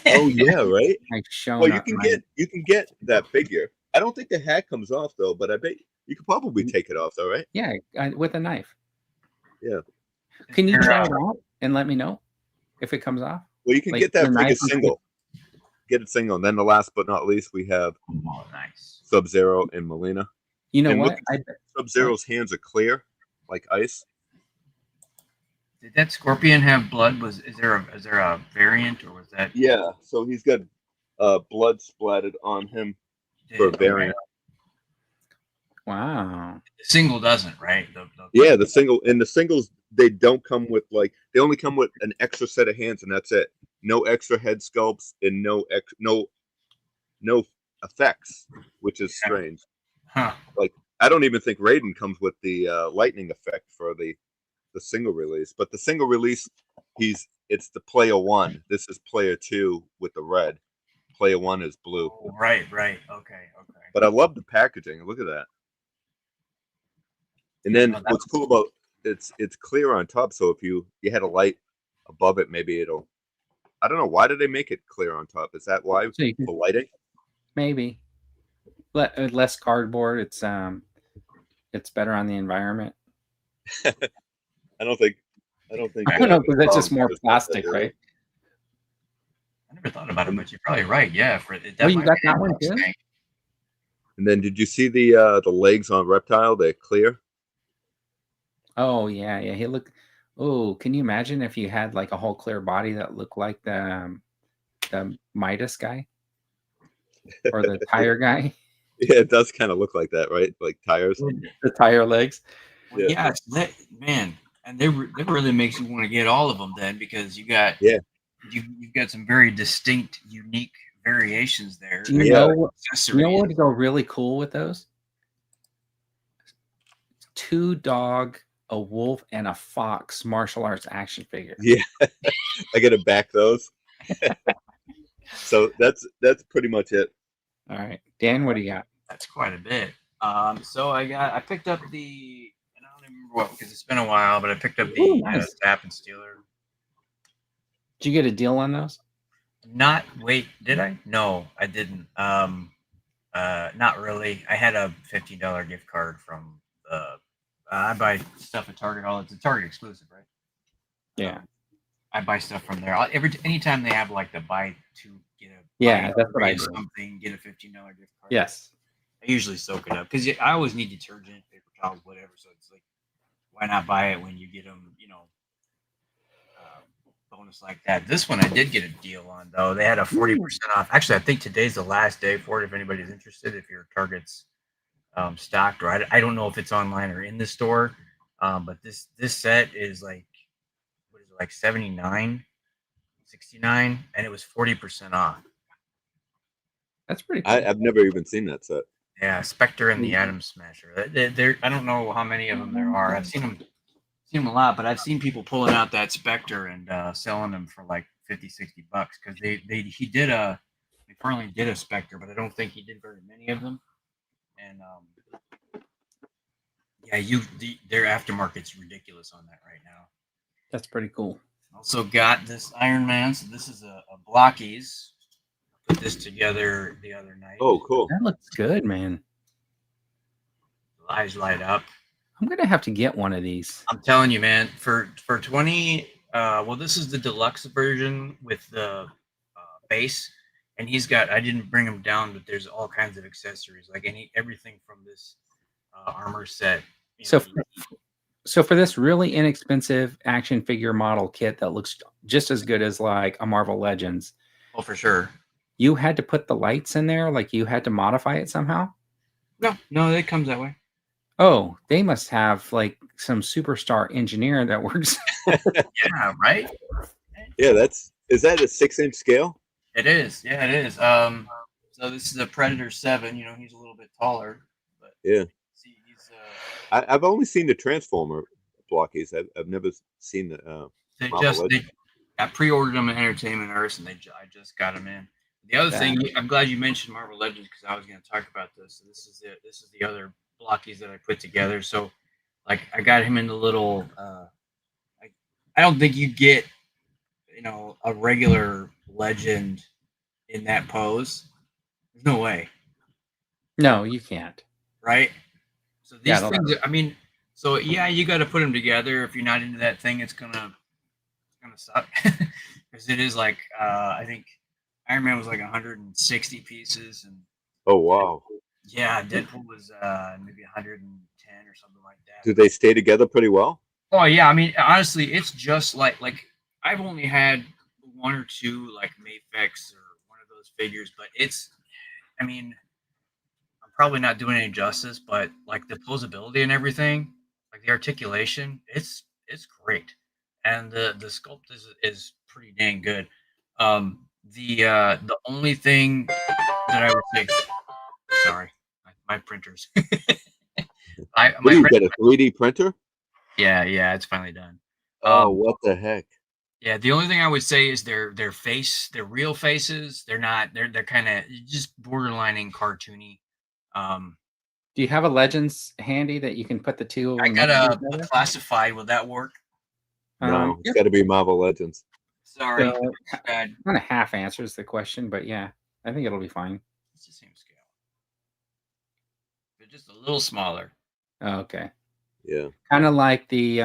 Oh yeah, right. I've shown Well, up you can get that figure. I don't think the hat comes off though, but I bet you could probably take it off though, right? Yeah, with a knife. Yeah. Can you try it out and let me know if it comes off? Well, you can Like get that the figure knife- single. Get it single. And then the last but not least, we have Oh, nice. Sub-Zero and Melina. You know And what? look, Sub-Zero's hands are clear, like ice. Did that Scorpion have blood? Is there a variant, or was that? Yeah, so he's got blood splattered on him for a variant. Wow. The single doesn't, right? Yeah, the singles they don't come with they only come with an extra set of hands and that's it. No extra head sculpts and no effects, which is strange. Huh. Like I don't even think Raiden comes with the lightning effect for the single release, but the single release it's the player 1. This is player 2 with the red. Player 1 is blue. Oh, right. Okay. But I love the packaging. Look at that. And then what's cool about it's clear on top, so if you had a light above it, maybe it'll. I don't know why did they make it clear on top. Is that why So you can- for lighting? Maybe. Less cardboard. It's better on the environment. I don't think. I don't know because that's just more plastic, right? I never thought about it, but you're probably right. Yeah. Oh, you got that one too? And then did you see the legs on Reptile? They're clear. Oh yeah. He looked. Oh, can you imagine if you had like a whole clear body that looked like the Midas guy or the tire guy? Yeah, it does kind of look like that, right? Like tires. The tire legs. Well, yeah, man, and that really makes you want to get all of them then, because you've got some very distinct, unique variations there. Do you know what would go really cool with those? 2 dog, a wolf, and a fox martial arts action figure. Yeah, I gotta back those. So that's pretty much it. All right, Dan, what do you got? That's quite a bit. So I picked up the, and I don't even remember what, because it's been a while, but I picked up the nice. Zap and Steeler. Did you get a deal on those? Did I? No, I didn't. Not really. I had a $15 gift card from I buy stuff at Target. It's a Target exclusive, right? Yeah. I buy stuff from there. Anytime they have like the buy 2 get a that's what I do. something, get a $15 gift card. Yes. I usually soak it up because I always need detergent, paper towels, whatever. So it's like, why not buy it when you get them, bonus like that. This one I did get a deal on though. They had a 40% off. Actually, I think today's the last day for it. If anybody's interested, if your Target's stocked, or I don't know if it's online or in the store, but this set is like, what is it, like $79, $69, and it was 40% off. That's pretty cool. I've never even seen that set. Yeah, Spectre and the Atom Smasher. That's pretty cool. I've never even seen that set. Yeah, Spectre and the Atom Smasher. I don't know how many of them there are. I've seen them a lot, but I've seen people pulling out that Spectre and selling them for like $50-$60 because McFarlane did a Spectre, but I don't think he did very many of them. And their aftermarket's ridiculous on that right now. That's pretty cool. Also got this Iron Man. So this is a Blockies. Put this together the other night. Oh, cool. That looks good, man. Eyes light up. I'm gonna have to get one of these. I'm telling you, man. For 20, well, this is the deluxe version with the base, and he's got. I didn't bring him down, but there's all kinds of accessories, like everything from this armor set. So for this really inexpensive action figure model kit that looks just as good as like a Marvel Legends. Oh, for sure. You had to put the lights in there, like you had to modify it somehow? No, it comes that way. Oh, they must have like some superstar engineer that works. Yeah, right? Yeah, is that a 6-inch scale? It is. Yeah, it is. So this is a Predator 7. You know, he's a little bit taller. But Yeah. see, he's I've only seen the Transformer Blockies. I've never seen the I pre-ordered them in Entertainment Earth, and I just got them in. The other thing, I'm glad you mentioned Marvel Legends because I was going to talk about this. So this is it. This is the other Blockies that I put together. So, like, I got him in the little. I don't think you get, a regular Legend in that pose. There's no way. No, you can't. Right. So these things. I mean, so yeah, you got to put them together. If you're not into that thing, it's gonna suck because it is like I think Iron Man was like 160 pieces, and Oh, wow. yeah, Deadpool was maybe 110 or something like that. Do they stay together pretty well? Oh yeah, I mean honestly, it's just like I've only had one or two like Mafex or one of those figures, but I mean, I'm probably not doing any justice, but like the posability and everything, like the articulation, it's great, and the sculpt is pretty dang good. The only thing that I would say, sorry, my printers. What do you get, a 3D printer? Yeah, it's finally done. Oh, what the heck? Yeah, the only thing I would say is their real faces. They're kind of just borderlining cartoony. Do you have a Legends handy that you can put the two? I got a classified. Will that work? No, it's got to be Marvel Legends. Sorry, kind of half answers the question, but yeah, I think it'll be fine. It's the same scale. They're just a little smaller. Oh, okay. Yeah. Kind of like the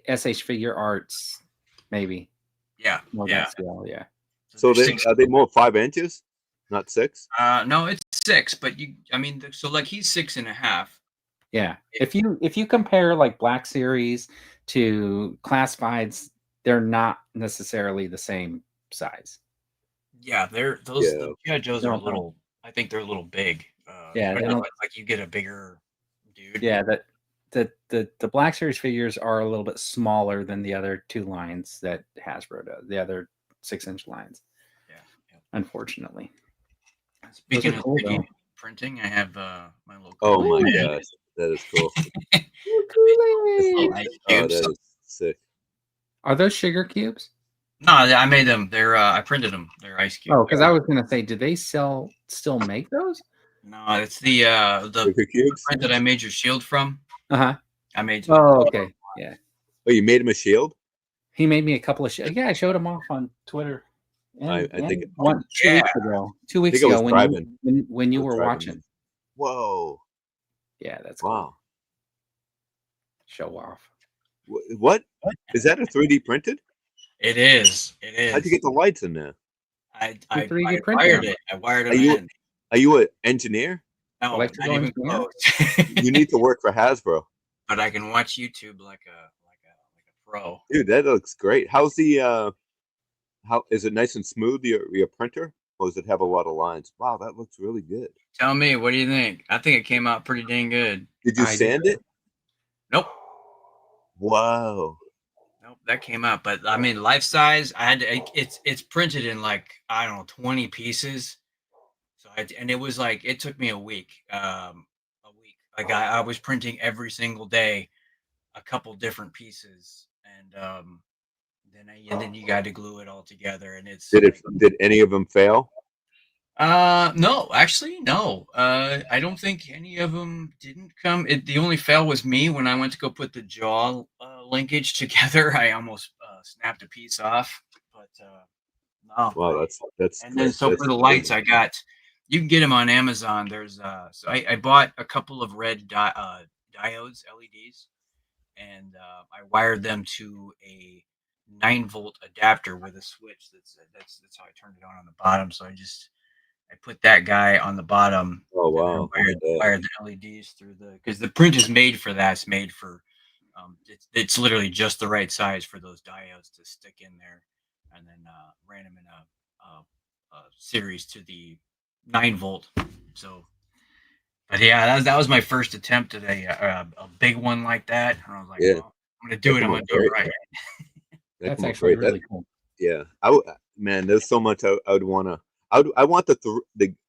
SH Figure Arts, maybe. Yeah. More that scale, yeah. So are they more 5 inches, not 6? No, it's 6, but so like he's 6.5. Yeah. If you compare like Black Series to Classifieds, they're not necessarily the same size. Yeah, the GI Joes are a little. I think they're a little big. Yeah, like you get a bigger dude. Yeah, the Black Series figures are a little bit smaller than the other two lines that Hasbro does. The other 6-inch lines. Yeah. Unfortunately. Speaking of cool, printing, I have my local. Oh my gosh, that is cool. That is sick. Are those sugar cubes? No, I made them. I printed them. They're ice cubes. Oh, because I was gonna say, do they still make those? No, it's the print that I made your shield from. Uh-huh. I made. Oh, okay. Yeah. Oh, you made him a shield? He made me a couple of yeah, I showed him off on Twitter. I think 2 weeks ago. 2 weeks ago when you were watching. Whoa. Yeah, that's wow. Cool. Show off. What? Is that a 3D printed? It is. How'd you get the lights in there? I wired it. I wired it in. Are you an engineer? No, not even close. You need to work for Hasbro. But I can watch YouTube like a pro. Dude, that looks great. How's the how is it nice and smooth, your printer? Or does it have a lot of lines? Wow, that looks really good. Tell me, what do you think? I think it came out pretty dang good. Did you sand it? Nope. Wow. Nope. Nope, that came out. But I mean, life size. I had to. It's printed in like I don't know 20 pieces. So and it was like it took me a week. A week. Like I was printing every single day, a couple different pieces, and then you got to glue it all together, and it's Did any of them fail? no, actually no. I don't think any of them didn't come. The only fail was me when I went to go put the jaw linkage together. I almost snapped a piece off, but no. Wow, that's And then so that's for the lights, I got you can get them on Amazon. There's so I bought a couple of red diodes, LEDs, and I wired them to a 9-volt adapter with a switch. That's how I turned it on the bottom. So I put that guy on the bottom. Oh And wow. then wired the LEDs through because the print is made for that. It's made for it's literally just the right size for those diodes to stick in there, and then ran them in a series to the 9-volt. So, but yeah, that was my first attempt at a big one like that. And I was like, Yeah. well, I'm gonna do it. I'm gonna do it right. That's actually really cool. Yeah, man, there's so much I would want to. I want the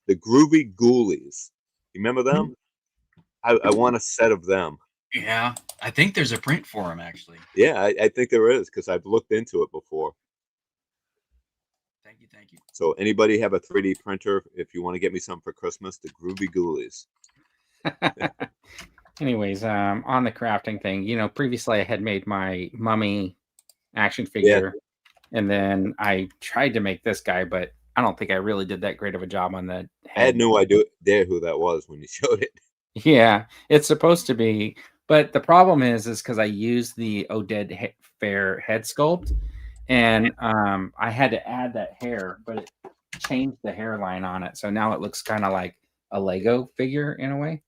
groovy ghoulies. You remember them? I want a set of them. Yeah, I think there's a print for them actually. Yeah, I think there is because I've looked into it before. Thank you. So anybody have a 3D printer? If you want to get me something for Christmas, the groovy ghoulies. Anyways, on the crafting thing, you know, previously I had made my mummy action figure, and then I tried to make this guy, but I don't think I really did that great of a job on the head. I had no idea who that was when you showed it. Yeah, it's supposed to be, but the problem is because I used the Oded Fair head sculpt, and I had to add that hair, but it changed the hairline on it, so now it looks kind of like a Lego figure in a way.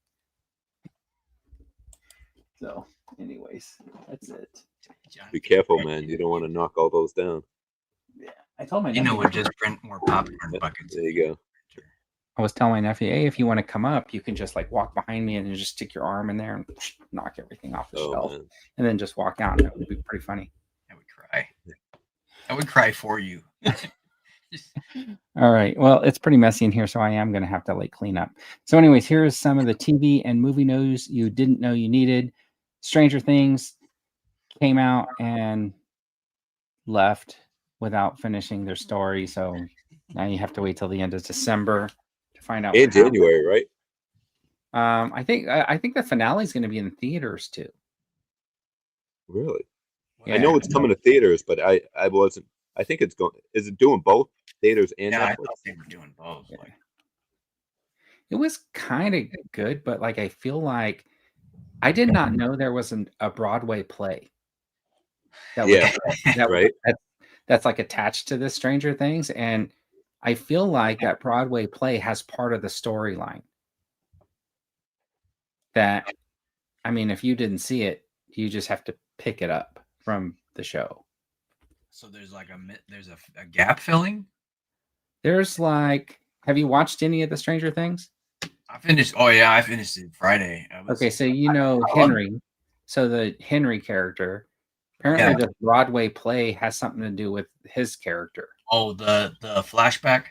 So, anyways, that's it. Be careful, man. You don't want to knock all those down. Yeah, I told my You nephew, know, we'll just print more popcorn buckets. There you go. I was telling my nephew, hey, if you want to come up, you can just like walk behind me and just stick your arm in there and knock everything off the shelf, Man. and then just walk out. And it would be pretty funny. I would cry. I would cry for you. All right. Well, it's pretty messy in here, so I am going to have to like clean up. So, anyways, here's some of the TV and movie news you didn't know you needed. Stranger Things came out and left without finishing their story, so now you have to wait till the end of December to find out. In January, right? I think the finale is going to be in theaters too. Really? Yeah, I know it's coming to theaters, but I wasn't. I think it's going. Is it doing both theaters and Yeah, I Netflix? thought they were doing both. Yeah. Like, It was kind of good, but like I feel like I did not know there was a Broadway play. That Yeah, that right. That's like attached to this Stranger Things, and I feel like that Broadway play has part of the storyline. That, I mean, if you didn't see it, you just have to pick it up from the show. so there's like a gap filling. There's like, have you watched any of the Stranger Things? I finished. Oh yeah, I finished it Friday. Okay, so you know Henry. So the Henry character, apparently the Broadway play has something to do with his character. Oh, the flashback.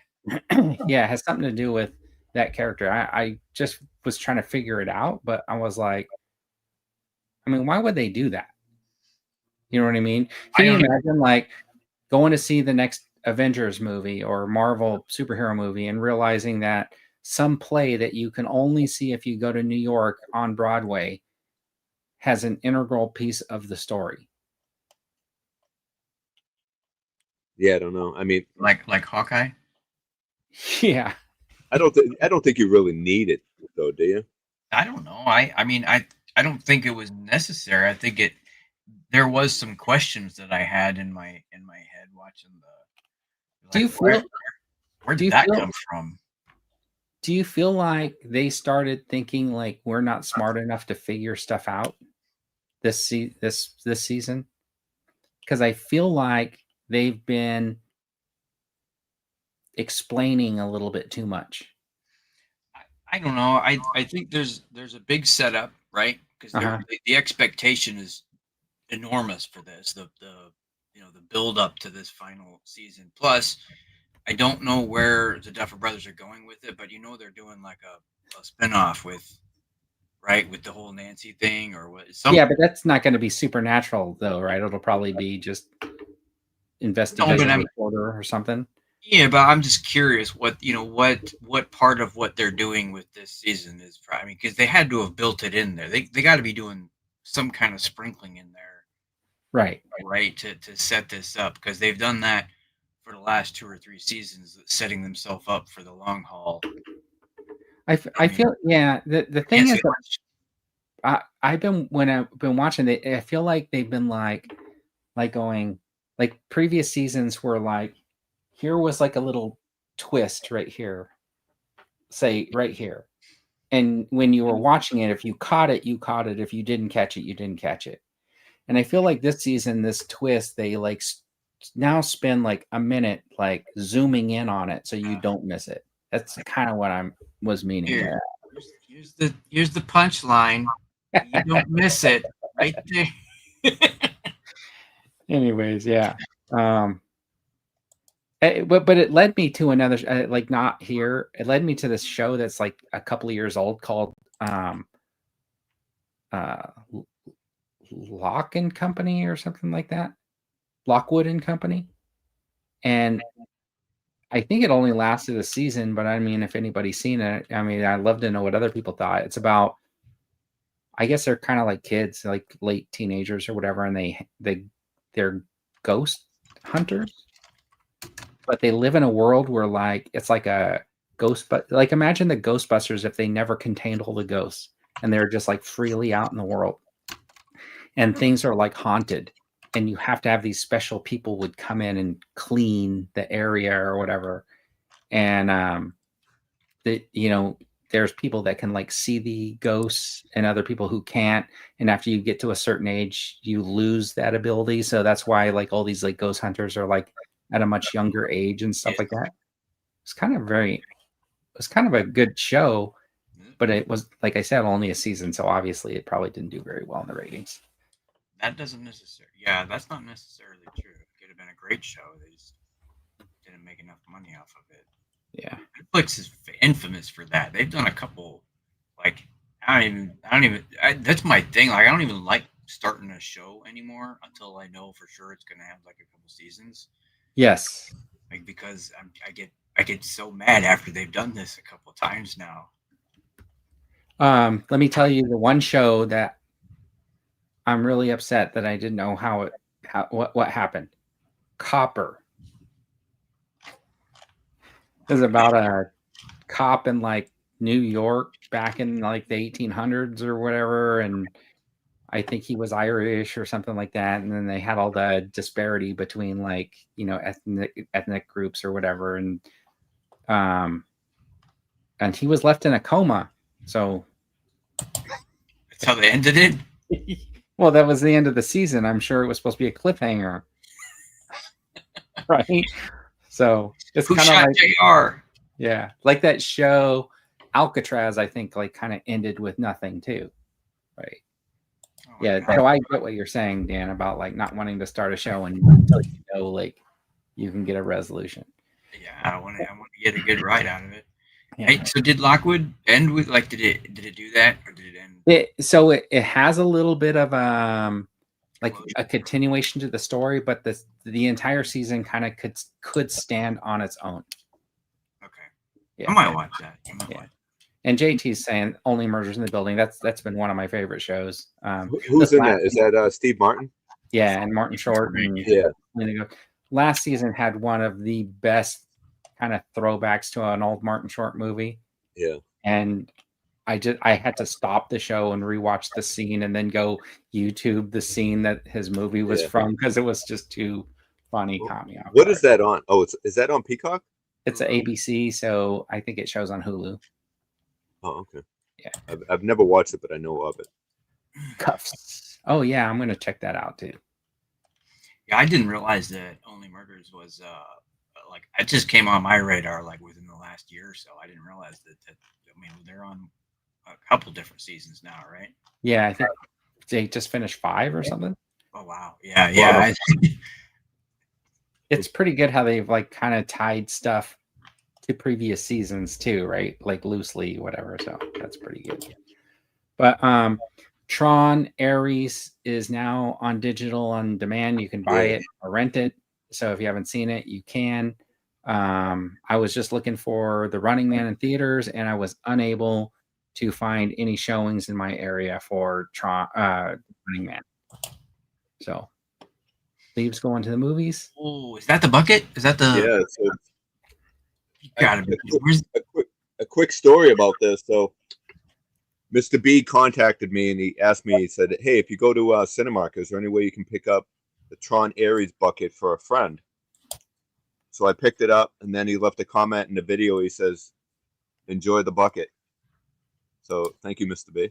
Yeah, it has something to do with that character. I just was trying to figure it out, but I was like, I mean, why would they do that? You know what I mean? Can you imagine like going to see the next Avengers movie or Marvel superhero movie and realizing that some play that you can only see if you go to New York on Broadway has an integral piece of the story? Yeah, I don't know. I mean, Like Hawkeye. Yeah. I don't think you really need it though, do you? I don't know. I mean, I don't think it was necessary. I think there was some questions that I had in my head watching the. Do you feel? Where did that come from? Do you feel like they started thinking like we're not smart enough to figure stuff out this season? Because I feel like they've been explaining a little bit too much. I don't know. I think there's a big setup, right? Because the expectation is enormous for this. The build up to this final season. Plus, I don't know where the Duffer Brothers are going with it, but they're doing like a spinoff with the whole Nancy thing or what? Yeah, but that's not going to be supernatural though, right? It'll probably be just investigative reporter or something. Yeah, but I'm just curious what part of what they're doing with this season is. I mean, because they had to have built it in there. They got to be doing some kind of sprinkling in there, right? To set this up, because they've done that for the last 2 or 3 seasons, setting themselves up for the long haul. I feel the thing is that I've been watching it, I feel like they've been like going like previous seasons were like, here was like a little twist right here, say right here, and when you were watching it, if you caught it, you caught it. If you didn't catch it, you didn't catch it. And I feel like this season, this twist, they like now spend like a minute like zooming in on it so you don't miss it. That's kind of what I was meaning. Here's the punchline. You don't miss it right there. Anyways, yeah. But it led me to another like not here. It led me to this show that's like a couple of years old called Lock and Company or something like that. Lockwood and Company. And I think it only lasted a season, but I mean, if anybody's seen it, I mean, I'd love to know what other people thought. It's about, I guess they're kind of like kids, like late teenagers or whatever, and they're ghost hunters, but they live in a world where like it's like a ghost, but like imagine the Ghostbusters if they never contained all the ghosts and they're just like freely out in the world, and things are like haunted, and you have to have these special people would come in and clean the area or whatever, and there's people that can like see the ghosts and other people who can't. And after you get to a certain age, you lose that ability. So that's why like all these like ghost hunters are like at a much younger age and stuff like that. It's kind of a good show, but it was, like I said, only a season. So obviously it probably didn't do very well in the ratings. That's not necessarily true. It could have been a great show. They just didn't make enough money off of it. Yeah, Netflix is infamous for that. They've done a couple, like that's my thing. Like I don't even like starting a show anymore until I know for sure it's going to have like a couple seasons. Yes, like because I get so mad after they've done this a couple of times now. Let me tell you the one show that I'm really upset that I didn't know what happened. Copper. It was about a cop in like New York back in like the 1800s or whatever, and I think he was Irish or something like that. And then they had all the disparity between like ethnic groups or whatever, and he was left in a coma. So that's how they ended it. Well, that was the end of the season. I'm sure it was supposed to be a cliffhanger, right? So it's kind of like JR. Yeah, like that show Alcatraz, I think like kind of ended with nothing too, right? Oh, yeah, God. So I get what you're saying, Dan, about like not wanting to start a show until you know like you can get a resolution. Yeah, I want to get a good ride out of it. Yeah. Hey, so did Lockwood end with like did it do that or did it end? So it has a little bit of like a continuation to the story, but the entire season kind of could stand on its own. Okay. Yeah. I might watch that. And JT's saying Only Murders in the Building. That's been one of my favorite shows. Who's in that? Is that Steve Martin? Yeah, and Martin Short. And, yeah. Last season had one of the best kind of throwbacks to an old Martin Short movie. Yeah. And I had to stop the show and rewatch the scene and then go YouTube the scene that his movie was from because it was just too funny. Caught me off. What is that on? Oh, is that on Peacock? It's an ABC, so I think it shows on Hulu. Oh, okay. Yeah. I've never watched it, but I know of it. Cuffs. Oh yeah, I'm gonna check that out too. Yeah, I didn't realize that Only Murders was like it just came on my radar like within the last year or so. I didn't realize that I mean they're on a couple different seasons now, right? Yeah, I think they just finished 5 or something. Oh wow. Yeah, yeah. It's pretty good how they've like kind of tied stuff to previous seasons too, right? Like loosely, whatever. So that's pretty good. But Tron Ares is now on digital on demand. You can buy it or rent it. So if you haven't seen it, you can. I was just looking for The Running Man in theaters, and I was unable to find any showings in my area for Tron Running Man. So Leaves going to the movies. Oh, is that the bucket? Is that the? Yeah. So Gotta be. Where's a quick story about this. So Mr. B contacted me and he asked me, he said, hey, if you go to Cinemark, is there any way you can pick up the Tron Ares bucket for a friend? So I picked it up, and then he left a comment in the video. He says, enjoy the bucket. So thank you, Mr. B.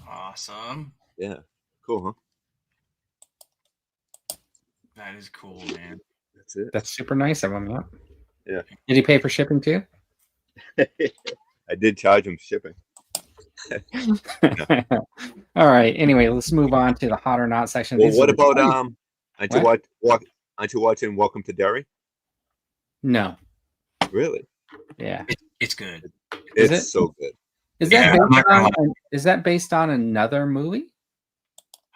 awesome? Yeah. Cool, huh? That is cool, man. That's it. That's super nice of him. Yeah. Did he pay for shipping too? I did charge him shipping. All right. Anyway, let's move on to the hot or not section. Well, These what are- about aren't you watching Welcome to Derry? No. Really? Yeah. It's good. Is It's it? so good. Is Yeah, that I'm not gonna is that based on another movie?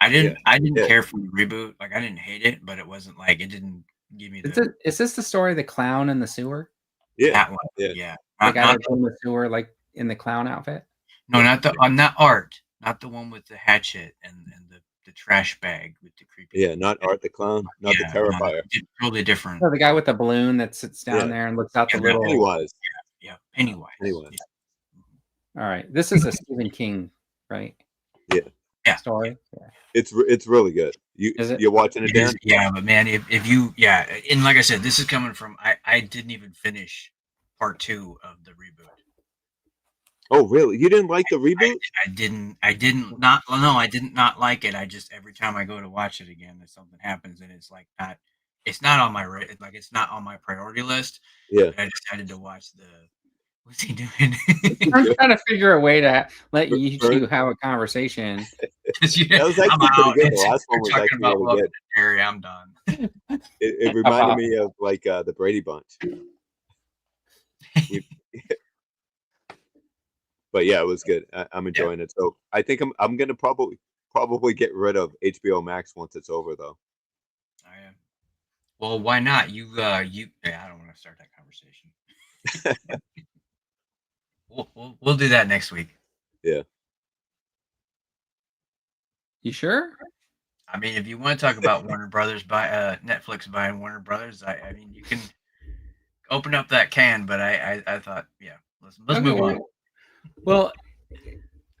I didn't Yeah. care for the reboot. Like I didn't hate it, but it wasn't like it didn't give me the Is this the story of the clown in the sewer? Yeah. that one. Yeah. Yeah. The Not, guy not that's in the sewer, like in the clown outfit? no, not the not art. Not the one with the hatchet and the trash bag with the creepy. Yeah, not Art the Clown, not the Terrifier. Totally different. Oh, the guy with the balloon that sits down Yeah. there and looks out the Yeah, little. Pennywise. Yeah, Pennywise. Pennywise. All right. This is a Stephen King, right? Yeah. Story. Yeah. It's really good. Is it? You're watching it, It is, Dan? yeah, but man, if you and like I said, this is coming from I didn't even finish part 2 of the reboot. Oh, really? You didn't like the reboot? I didn't not like it. I just every time I go to watch it again, if something happens and it's like not on my it's not on my priority list. Yeah. I decided to watch the what's he doing? I'm trying to figure a way to let you Burn. two have a conversation. That was actually pretty good. The last one was talking actually about really Welcome good. to Derry, I'm done. It reminded me of like the Brady Bunch. But yeah, it was good. I'm enjoying it. So I think I'm gonna probably get rid of HBO Max once it's over, though. I am. Well, why not? I don't want to start that conversation. We'll do that next week. Yeah. You sure? I mean, if you want to talk about Warner Brothers Netflix buying Warner Brothers, I mean, you can open up that can. But I thought, yeah, let's move on. Well,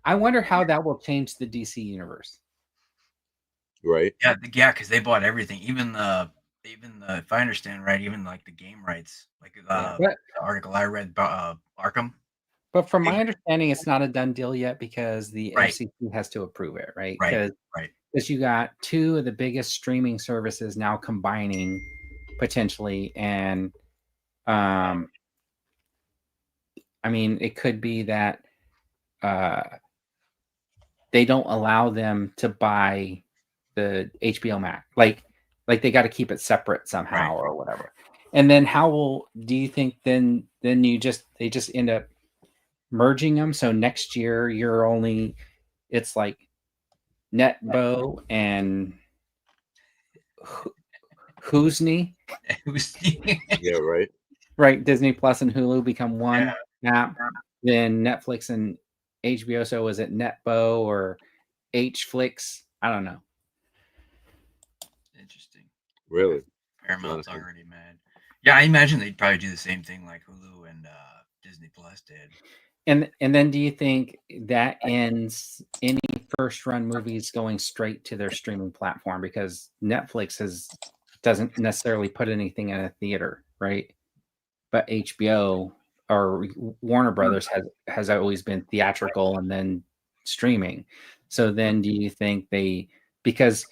I wonder how that will change the DC universe. Right. Yeah, because they bought everything, even the if I understand right, even like the game rights, like the article I read, Arkham. But from my understanding, it's not a done deal yet because the Right. FCC has to approve it, right? Right. Because you got two of the biggest streaming services now combining potentially, and I mean, it could be that they don't allow them to buy the HBO Max, like they got to keep it separate somehow or whatever. And then do you think then they just end up merging them? So next year it's like Netbo and Hoosney, Yeah. Right. right? Disney Plus and Hulu become one app. Then Netflix and HBO. So is it Netbo or HFlix? I don't know. Interesting. Really. Paramount's already mad. Yeah, I imagine they'd probably do the same thing like Hulu and Disney Plus did. And then do you think that ends any first run movies going straight to their streaming platform? Because Netflix doesn't necessarily put anything in a theater, right? But HBO or Warner Brothers has always been theatrical and then streaming. So then do you think because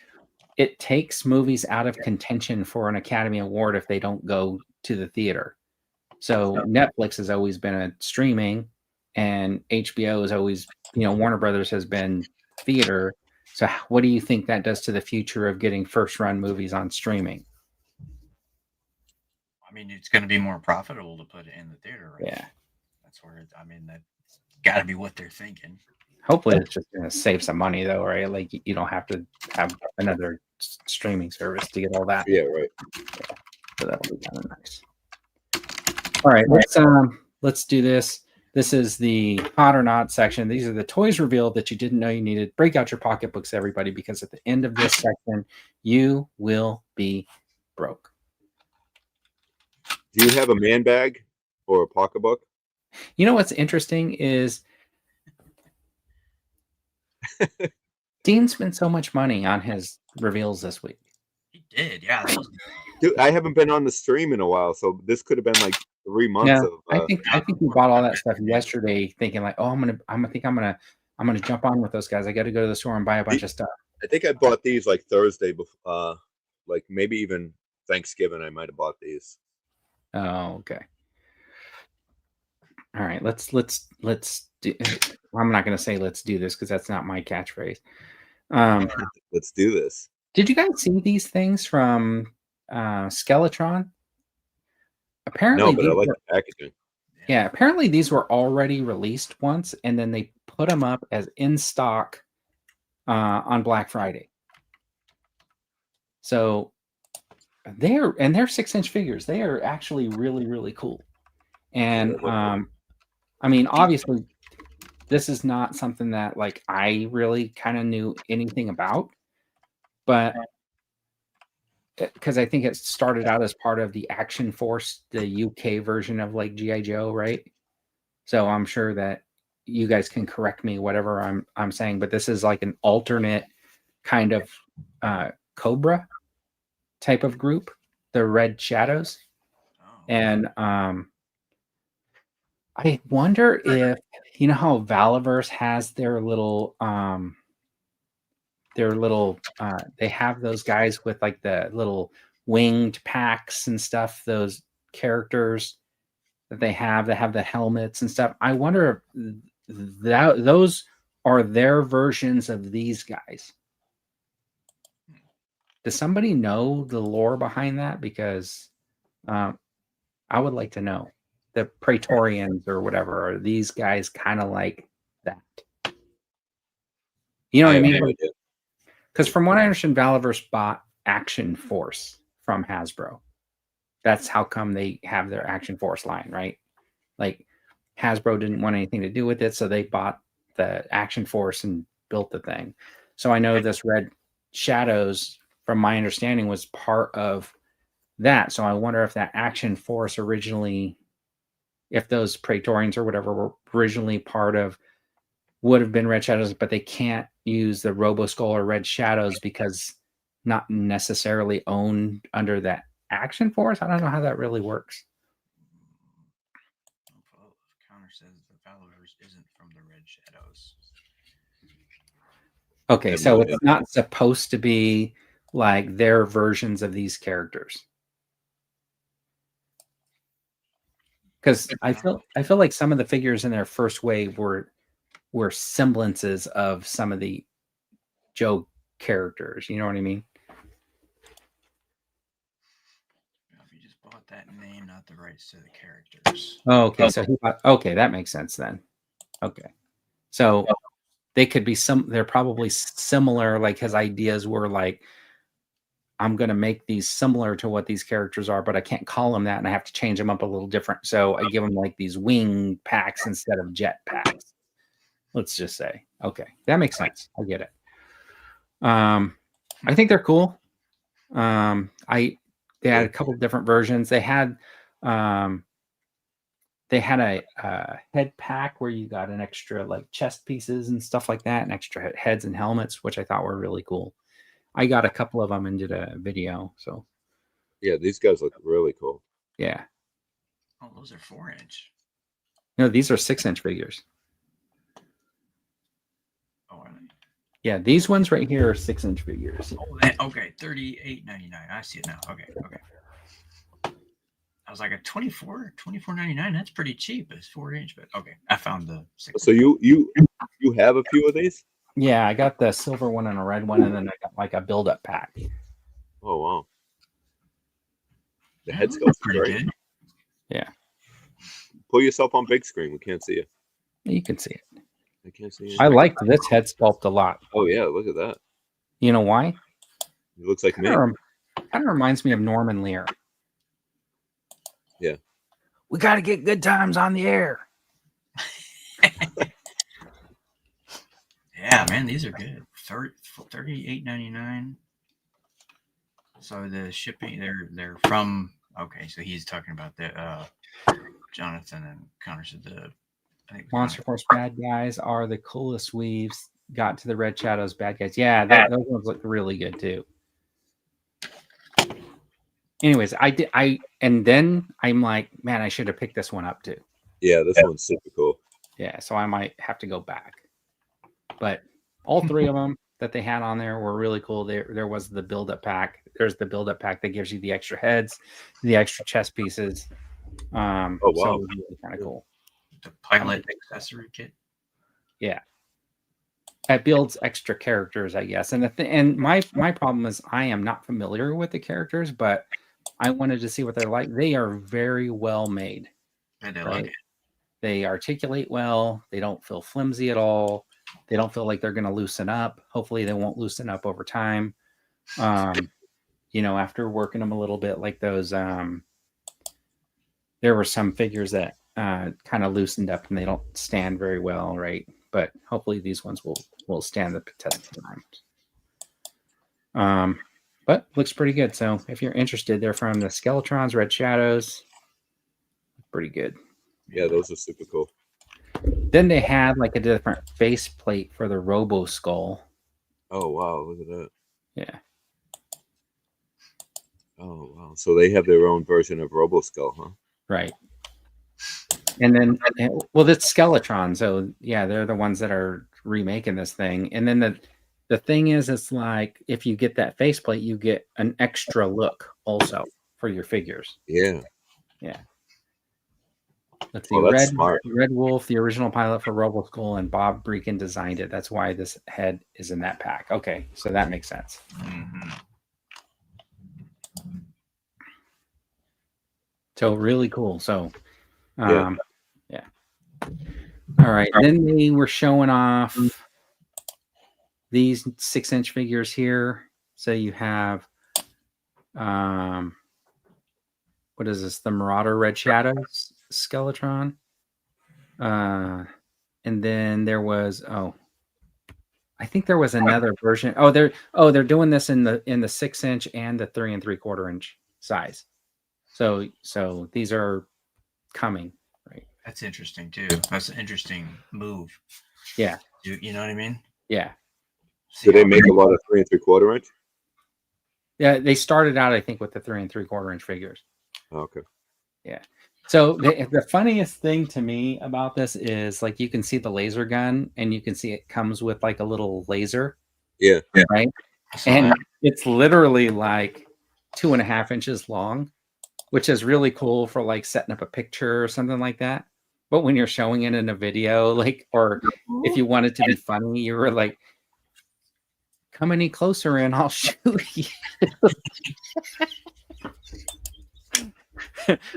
it takes movies out of contention for an Academy Award if they don't go to the theater. So Netflix has always been a streaming, and HBO is always, Warner Brothers has been theater. So what do you think that does to the future of getting first run movies on streaming? I mean, it's going to be more profitable to put it in the theater, right? Yeah. That's where I mean, that's got to be what they're thinking. Hopefully it's just going to save some money though, right? Like you don't have to have another streaming service to get all that. Yeah, right. So that'll be kind of nice. All right, let's do this. This is the hot or not section. These are the toys revealed that you didn't know you needed. Break out your pocketbooks, everybody, because at the end of this section, you will be broke. Do you have a man bag or a pocketbook? You know what's interesting is Dean spent so much money on his reveals this week. He did, yeah. Dude, I haven't been on the stream in a while, so this could have been like 3 months Yeah, of. I think you bought all that stuff yesterday, thinking like, oh, I'm gonna jump on with those guys. I got to go to the store and buy a bunch of stuff. I think I bought these like Thursday before, like maybe even Thanksgiving. I might have bought these. Oh, okay. All right, let's do. I'm not gonna say let's do this because that's not my catchphrase. Let's do this. Did you guys see these things from Skeletron? Apparently, No, but I like the packaging. Yeah, apparently these were already released once, and then they put them up as in stock on Black Friday. So they're 6-inch figures. They are actually really, really cool. And I mean, obviously, this is not something that like I really kind of knew anything about, but because I think it started out as part of the Action Force, the UK version of like GI Joe, right? So I'm sure that you guys can correct me, whatever I'm saying, but this is like an alternate kind of Cobra type of group, the Red Shadows, and I wonder if you know how Valaverse has their little they have those guys with like the little winged packs and stuff, those characters that they have the helmets and stuff. I wonder if those are their versions of these guys. Does somebody know the lore behind that? Because I would like to know. The Praetorians or whatever, are these guys kind of like that? You know what I mean? Because from what I understand, Valaverse bought Action Force from Hasbro. That's how come they have their Action Force line, right? Like Hasbro didn't want anything to do with it, so they bought the Action Force and built the thing. So I know this Red Shadows, from my understanding, was part of that. So I wonder if that Action Force originally, if those Praetorians or whatever were originally part of, would have been Red Shadows, but they can't use the Robo Skull or Red Shadows because not necessarily owned under that Action Force. I don't know how that really works. Counter says the Valaverse isn't from the Red Shadows. Okay, so it's not supposed to be like their versions of these characters. Because I feel like some of the figures in their first wave were semblances of some of the Joe characters. You know what I mean? If you just bought that name, not the rights to the characters. Oh, okay. So okay, that makes sense then. Okay, so they could be they're probably similar. Like his ideas were like, I'm going to make these similar to what these characters are, but I can't call them that, and I have to change them up a little different. So I give them like these wing packs instead of jet packs. Let's just say, okay, that makes sense. I get it. I think they're cool. They had a couple of different versions. They had a head pack where you got an extra like chest pieces and stuff like that, and extra heads and helmets, which I thought were really cool. I got a couple of them and did a video. So yeah, these guys look really cool. Yeah. Oh, those are 4-inch. No, these are 6-inch figures. Oh, are they? Yeah, these ones right here are 6-inch figures. Oh, okay, $38.99. I see it now. Okay. I was like a $24.99. That's pretty cheap. It's 4-inch, but okay. I found the 6. So you have a few of these? Yeah, I got the silver one and a red one, and then I got like a build-up pack. Oh wow. The Yeah, head those are sculpt's pretty great. good. Yeah, Pull yourself on big screen. We can't see you. you can see it. I can't see you. I liked this head sculpt a lot. Oh yeah, look at that. You know why? It looks like me. Kind of reminds me of Norman Lear. Yeah. We got to get good times on the air. Yeah, man, these are good. $38.99. So the shipping, they're from. Okay, so he's talking about the Jonathan and Connor said the. I think Monster Force bad guys are the coolest weaves. Got to the Red Shadows bad guys. Yeah, those ones look really good too. Anyways, and then I'm like, man, I should have picked this one up too. Yeah, this one's super cool. Yeah, so I might have to go back. But all three of them that they had on there were really cool. There was the build-up pack. There's the build-up pack that gives you the extra heads, the extra chest pieces. Oh wow, so it was really kind of cool. the pilot accessory kit. Yeah, it builds extra characters, I guess. And and my problem is I am not familiar with the characters, but I wanted to see what they're like. They are very well made. And they Right? like it. They articulate well. They don't feel flimsy at all. They don't feel like they're going to loosen up. Hopefully, they won't loosen up over time. After working them a little bit, like those, there were some figures that kind of loosened up and they don't stand very well, right? But hopefully, these ones will stand the test of time. But looks pretty good. So if you're interested, they're from the Skeletrons, Red Shadows. Pretty good. yeah, those are super cool. Then they had like a different faceplate for the Robo Skull. Oh wow, look at that. Yeah. Oh wow, so they have their own version of RoboSkull, huh? Right. And then, well, that's Skeletron. So yeah, they're the ones that are remaking this thing. And then the thing is, it's like if you get that faceplate, you get an extra look also for your figures. Yeah. Yeah. Let's see. Oh, that's smart. Red Wolf, the original pilot for RoboSkull, and Bob Breakin designed it. That's why this head is in that pack. Okay, so that makes sense. Mm-hmm. So really cool. So, Yeah. yeah. All right. Then they were showing off these 6-inch figures here. So you have, what is this? The Marauder Red Shadows Skeletron. And then there was, I think there was another version. They're doing this in the 6-inch and the 3 3/4-inch size. So these are coming, right? That's interesting too. That's an interesting move. Yeah. You know what I mean? Yeah. Do they make a lot of 3 3/4 inch? Yeah, they started out, I think, with the 3 3/4-inch figures. Oh, okay. Yeah. So the funniest thing to me about this is like you can see the laser gun, and you can see it comes with like a little laser. Yeah. Right. And it's literally like 2.5 inches long, which is really cool for like setting up a picture or something like that. But when you're showing it in a video, like, or if you want it to be funny, you were like, come any closer and I'll shoot you.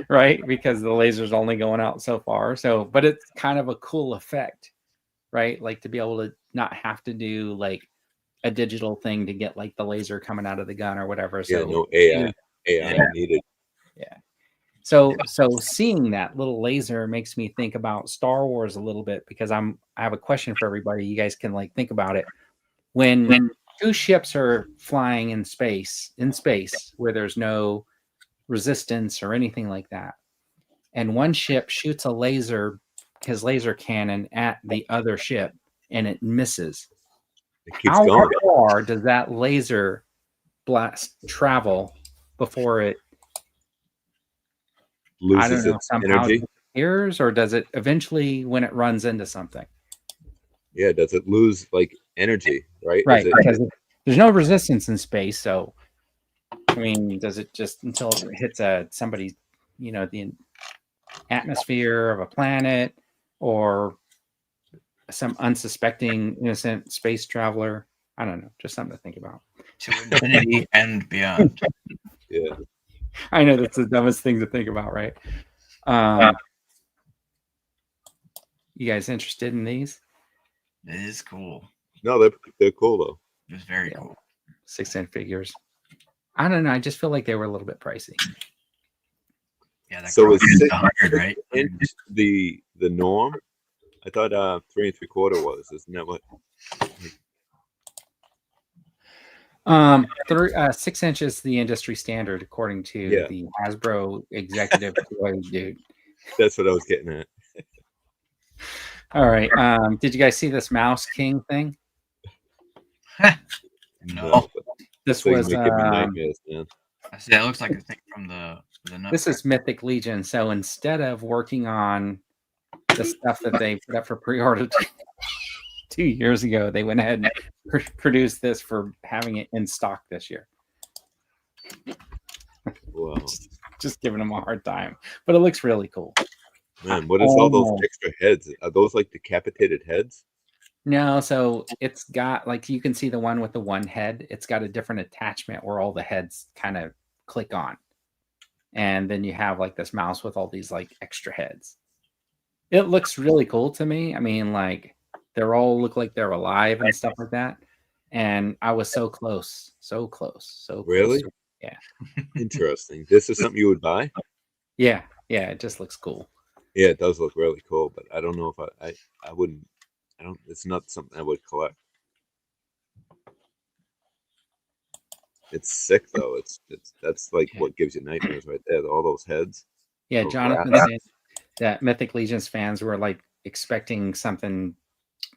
Right? Because the laser's only going out so far. So, but it's kind of a cool effect, right? Like to be able to not have to do like a digital thing to get like the laser coming out of the gun or whatever. So Yeah, no AI needed. Yeah. So seeing that little laser makes me think about Star Wars a little bit, because I have a question for everybody. You guys can like think about it. When two ships are flying in space where there's no resistance or anything like that, and one ship shoots a laser, his laser cannon, at the other ship and it misses. It keeps How going. far does that laser blast travel before it Loses its somehow energy. disappears, or does it eventually when it runs into something? Yeah, does it lose like energy, right? Right, Is it, because there's no resistance in space. So, I mean, does it just until it hits somebody, the atmosphere of a planet, or some unsuspecting innocent space traveler. I don't know, just something to think about. To infinity and beyond. Yeah. I know that's the dumbest thing to think about, right? You guys interested in these? It is cool. No, they're cool though. It was very Yeah. cool. 6-inch figures. I don't know. I just feel like they were a little bit pricey. Yeah, that So is is 100, right? inch the norm? I thought 3 3/4 was. Isn't that what? 6 inches is the industry standard according to Yeah. the Hasbro executive dude. That's what I was getting at. All right. Did you guys see this Mouse King thing? No. but This things was may give me nightmares, man. I see. That looks like a thing from the this is Mythic Legion. So instead of working on the stuff that they put up for pre-order 2 years ago, they went ahead and produced this for having it in stock this year. Wow. Just giving them a hard time, but it looks really cool. Man, what is all those Oh. extra heads? Are those like decapitated heads? No, so it's got, like, you can see the one with the one head. It's got a different attachment where all the heads kind of click on. And then you have like this mouse with all these like extra heads. It looks really cool to me. I mean, like, they're all look like they're alive and stuff like that. And I was so close, so close, so Really? close. Yeah. Interesting. This is something you would buy? Yeah, it just looks cool. Yeah, it does look really cool, but I don't know if I wouldn't. I don't. It's not something I would collect. It's sick though. That's like what gives you nightmares right there. All those heads. Yeah, Those Jonathan rats. said that Mythic Legions fans were like expecting something.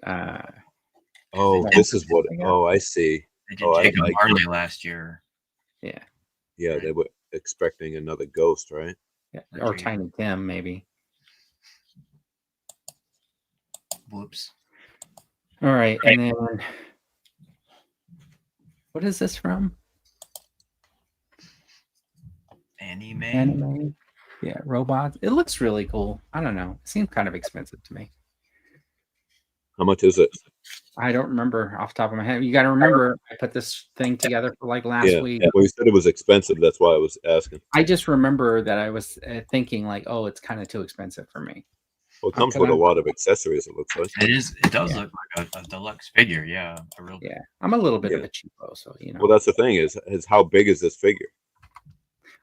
Oh, this is what. Oh, I see. They did Oh, I Jacob like. Marley last year. Yeah, Yeah, they were expecting another ghost, right? or Tiny Tim maybe. Whoops. All right, and then what is this from? Anime. Yeah, robots. It looks really cool. I don't know. It seems kind of expensive to me. How much is it? I don't remember off the top of my head. You got to remember, I put this thing together for like last week. Well, you said it was expensive. That's why I was asking. I just remember that I was thinking like, oh, it's kind of too expensive for me. Well, it comes with a lot of accessories. It looks like. It is. It does look like a deluxe figure. Yeah, a real. Yeah, I'm a little bit of a cheapo, so you know. Well, that's the thing is how big is this figure?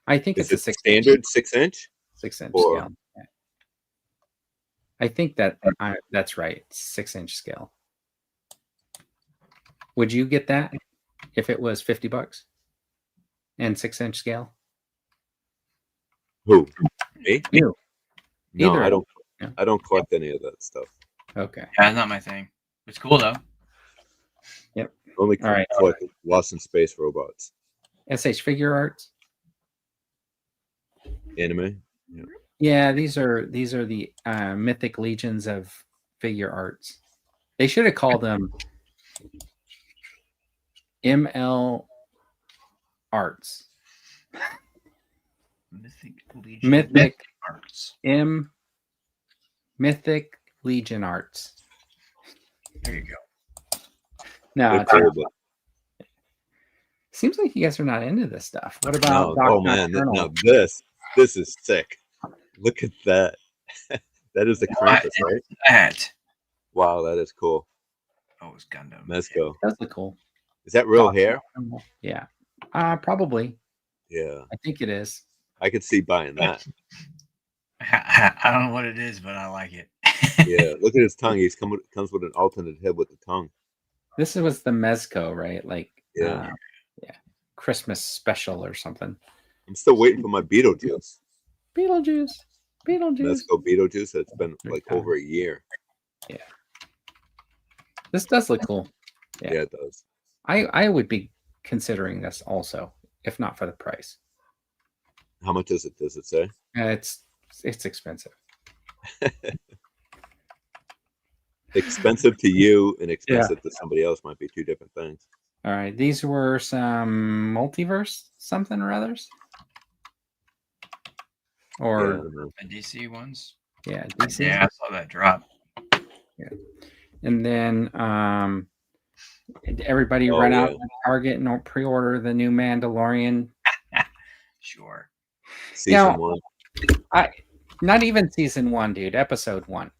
I think Is it's it a standard 6-inch? 6-inch or- scale. Yeah. I think that's right. 6-inch scale. Would you get that if it was $50 and 6-inch scale? Who? Me? You. No, Either. I don't. Yeah. I don't collect any of that stuff. Okay. Yeah, it's not my thing. It's cool though. Only All right. collect Lost in Space robots. SH Figure Arts. Anime. Yeah, these are the Mythic Legions of Figure Arts. They should have called them ML Arts. Mythic Arts. Mythic Legion Arts. There you go. No, They're it's cool, but seems like you guys are not into this stuff. What about no. Oh man, no, this is sick. Look at that. That is the Krampus, right? That. Wow, that is cool. Oh, it's Gundam. Mezco. That's cool. Is that real hair? Yeah. Probably. Yeah. I think it is. I could see buying that. I don't know what it is, but I like it. Yeah. Look at his tongue. Comes with an alternate head with the tongue. This was the Mezco, right? Like, Yeah. Christmas special or something. I'm still waiting for my Beetlejuice. Beetlejuice. Mezco Beetlejuice. It's been like over a year. Yeah. This does look cool. Yeah, it does. I would be considering this also, if not for the price. How much is it? Does it say? It's expensive. Expensive to you and expensive to somebody else might be two different things. All right, these were some multiverse something or others, or The DC ones. DC. Yeah, I saw that drop. Yeah. And then everybody run out to Target and pre-order the new Mandalorian. Sure. Season 1. Not even season 1, dude. Episode 1.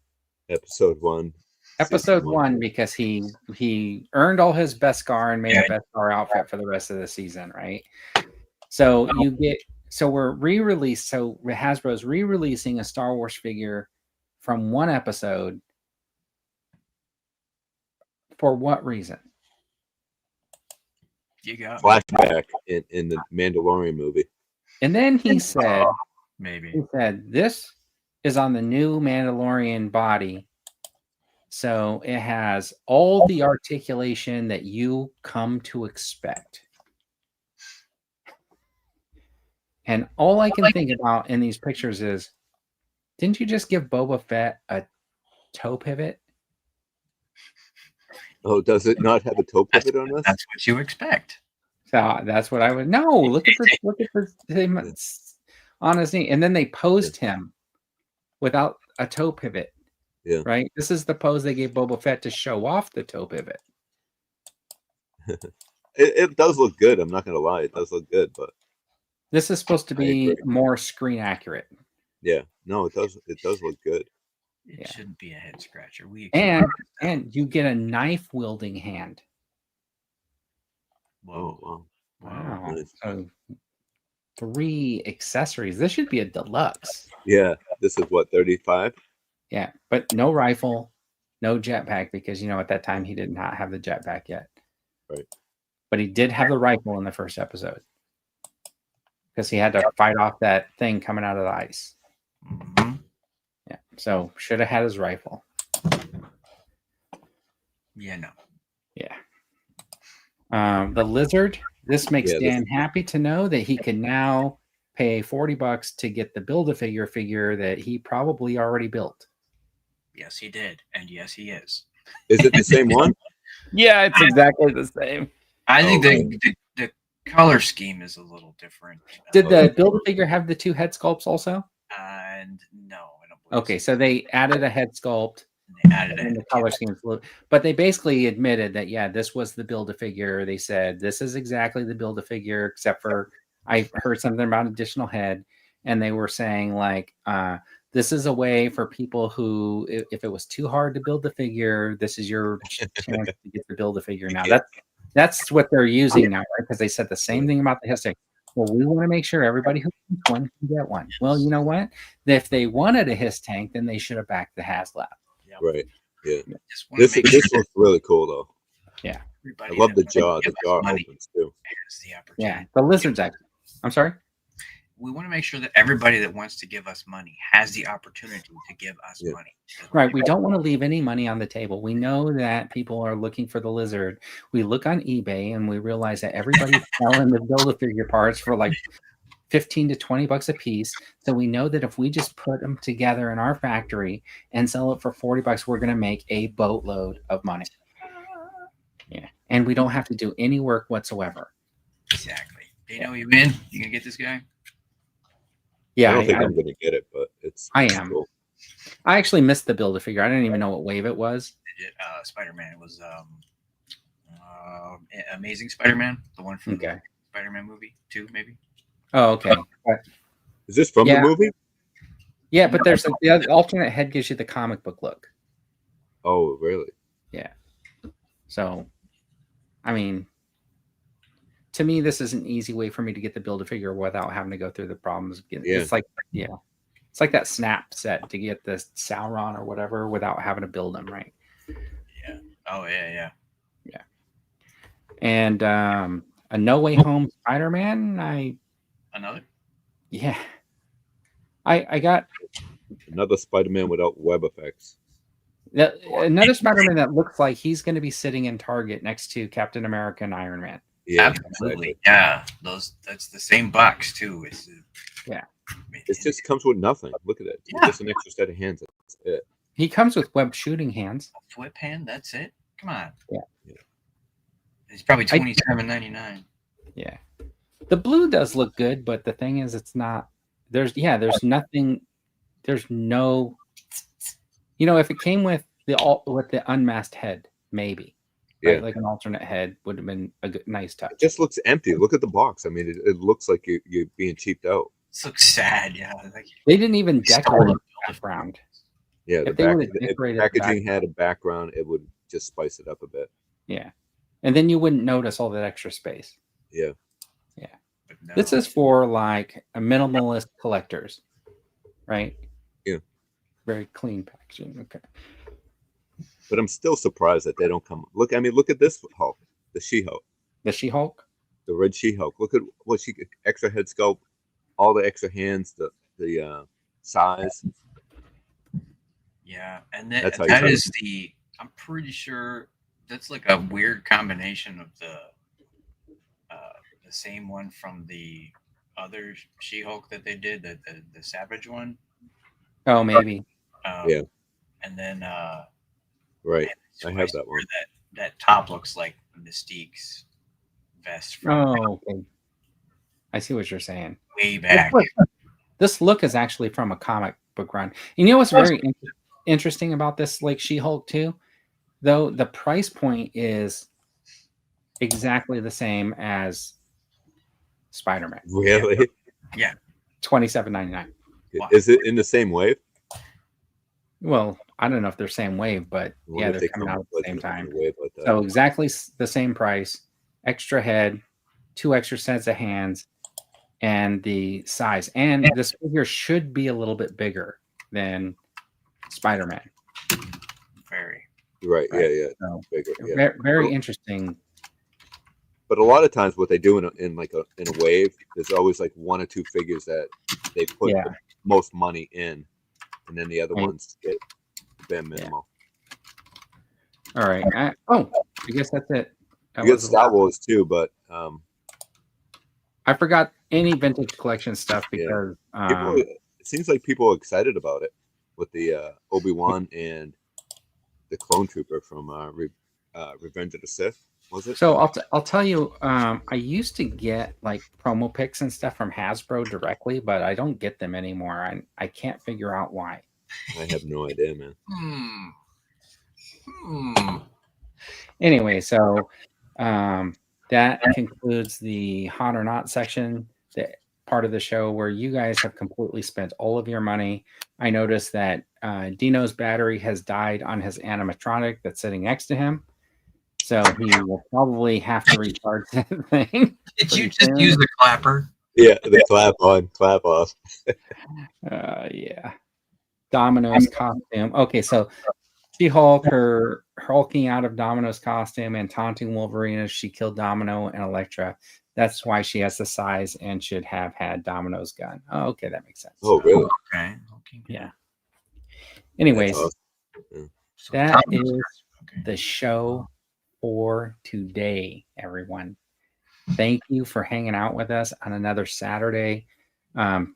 Episode 1. Episode 1, because he earned all his Beskar and made a Beskar outfit for the rest of the season, right? So we're re-released. So Hasbro's re-releasing a Star Wars figure from one episode. For what reason? You got flashback in the Mandalorian movie. And then he said, this is on the new Mandalorian body. So it has all the articulation that you come to expect. And all I can think about in these pictures is, didn't you just give Boba Fett a toe pivot? Oh, does it not have a toe pivot on this? That's what you expect. So that's what I would. No, look at this. Look at this on his knee, and then they posed him without a toe pivot. Yeah. Right. This is the pose they gave Boba Fett to show off the toe pivot. It does look good. I'm not gonna lie, it does look good, but this is supposed to be more screen accurate. Yeah. No, it does. It does look good. It shouldn't be a head scratcher. And you get a knife wielding hand. Whoa. Wow. So 3 accessories. This should be a deluxe. Yeah. This is what, 35? Yeah, but no rifle, no jetpack, because at that time he did not have the jetpack yet. Right. But he did have the rifle in the first episode, because he had to fight off that thing coming out of the ice. Mm-hmm. Yeah. So should have had his rifle. Yeah, no. Yeah. The lizard. This makes Dan happy to know that he can now pay $40 to get the Build-A-Figure figure that he probably already built. Yes, he did. And yes, he is. Is it the same one? Yeah, it's exactly the same. I think the color scheme is a little different. Did the Build-A-Figure have the 2 head sculpts also? And no, I don't believe Okay, so they added a head sculpt. They added and the color scheme, but they basically admitted that this was the Build-A-Figure. They said this is exactly the Build-A-Figure, except for I heard something about additional head, and they were saying this is a way for people who, if it was too hard to build the figure, this is your chance to get to build the figure. Now that's what they're using now, right? Because they said the same thing about the HISS. Well, we want to make sure everybody who wants one can get one. Well, you know what? If they wanted a HISS tank, then they should have backed the HasLab. Yep. Right. Yeah. This looks really cool though. Yeah. I love the jaw. The jaw opens too. Yeah. The lizard's actually. I'm sorry. We want to make sure that everybody that wants to give us money has the opportunity to give us money. Right. We don't want to leave any money on the table. We know that people are looking for the lizard. We look on eBay and we realize that everybody's selling the Build-A-Figure parts for like $15 to $20 a piece. So we know that if we just put them together in our factory and sell it for $40, we're going to make a boatload of money. Yeah. And we don't have to do any work whatsoever. Exactly. You you in? You going to get this guy? Yeah, I don't think I'm going to get it, but I am. Cool. I actually missed the Build-A-Figure. I didn't even know what wave it was. Spider-Man. It was Amazing Spider-Man, the one from the Spider-Man movie 2, maybe. Oh, okay. Is this from the movie? Yeah, but there's the alternate head gives you the comic book look. Oh, really? Yeah. So, I mean, to me, this is an easy way for me to get the Build-A-Figure without having to go through the problems. It's like, it's like that Snap set to get the Sauron or whatever without having to build them, right? Yeah. Oh, yeah. And a No Way Home Spider-Man, Another? Yeah. I got... Another Spider-Man without web effects. Another Spider-Man that looks like he's going to be sitting in Target next to Captain America and Iron Man. Yeah, absolutely. Exactly. Yeah, that's the same box too. It just comes with nothing. Look at it. Yeah. Just an extra set of hands. That's it. He comes with web shooting hands. A flip hand. That's it. Come on. Yeah. It's probably $27.99. Yeah. The blue does look good, but the thing is, it's not. There's nothing. There's no. If it came with with the unmasked head, maybe. Yeah. Right? Like an alternate head would have been a good, nice touch. It just looks empty. Look at the box. I mean, it looks like you're being cheaped out. This looks sad. Yeah. Like, They didn't even stole decorate the the background. Yeah, If they would have if the decorated the packaging had a background, it would just spice it up a bit. Yeah. And then you wouldn't notice all that extra space. Yeah. but no. This is for like a minimalist collectors, right? Yeah. Very clean packaging. Okay. But I'm still surprised that they don't come. Look, I mean, look at this Hulk, the She-Hulk, The She-Hulk? the red She-Hulk. Look at what she extra head sculpt, all the extra hands, the size. Yeah, and That's how that you is the. I'm pretty sure that's like a weird combination of the same one from the other She-Hulk that they did, the Savage one. Oh, maybe. Yeah. And then Right. man, I have that one. That top looks like Mystique's vest from Oh, okay. I see what you're saying. way back. This look is actually from a comic book run. And you know what's very interesting about this, like She-Hulk too? Though the price point is exactly the same as Spider-Man. Really? Yeah. $27.99. Wow. Is it in the same wave? Well, I don't know if they're same wave, but I wonder yeah, if they're they coming come out up at the with same a time. wave like that. So exactly the same price, extra head, 2 extra sets of hands, and the size. And this figure should be a little bit bigger than Spider-Man. Very. Right. Right. Yeah. So Bigger. Yeah. very interesting. But a lot of times, what they do in a wave, there's always like 1 or 2 figures that they put Yeah. the most money in, and then the other Right. ones get bare minimal. All right. I guess that's it. That You get was a Star lot. Wars too, but I forgot any vintage collection stuff because people, it seems like people are excited about it with the Obi-Wan and the Clone Trooper from Revenge of the Sith. Was it? so I'll tell you, I used to get like promo pics and stuff from Hasbro directly, but I don't get them anymore. I can't figure out why. I have no idea, man. Anyway, so that concludes the hot or not section, the part of the show where you guys have completely spent all of your money. I noticed that Dino's battery has died on his animatronic that's sitting next to him. So he will probably have to recharge that thing. Did you just use the clapper? Yeah, the clap on, clap off. Yeah. Domino's costume. Okay, so She-Hulk, her hulking out of Domino's costume and taunting Wolverine as she killed Domino and Elektra. That's why she has the size and should have had Domino's gun. Oh, okay, that makes sense. Oh, really? Okay. Yeah. Anyways, That's awesome. So that Domino's is okay. the show for today, everyone. Thank you for hanging out with us on another Saturday.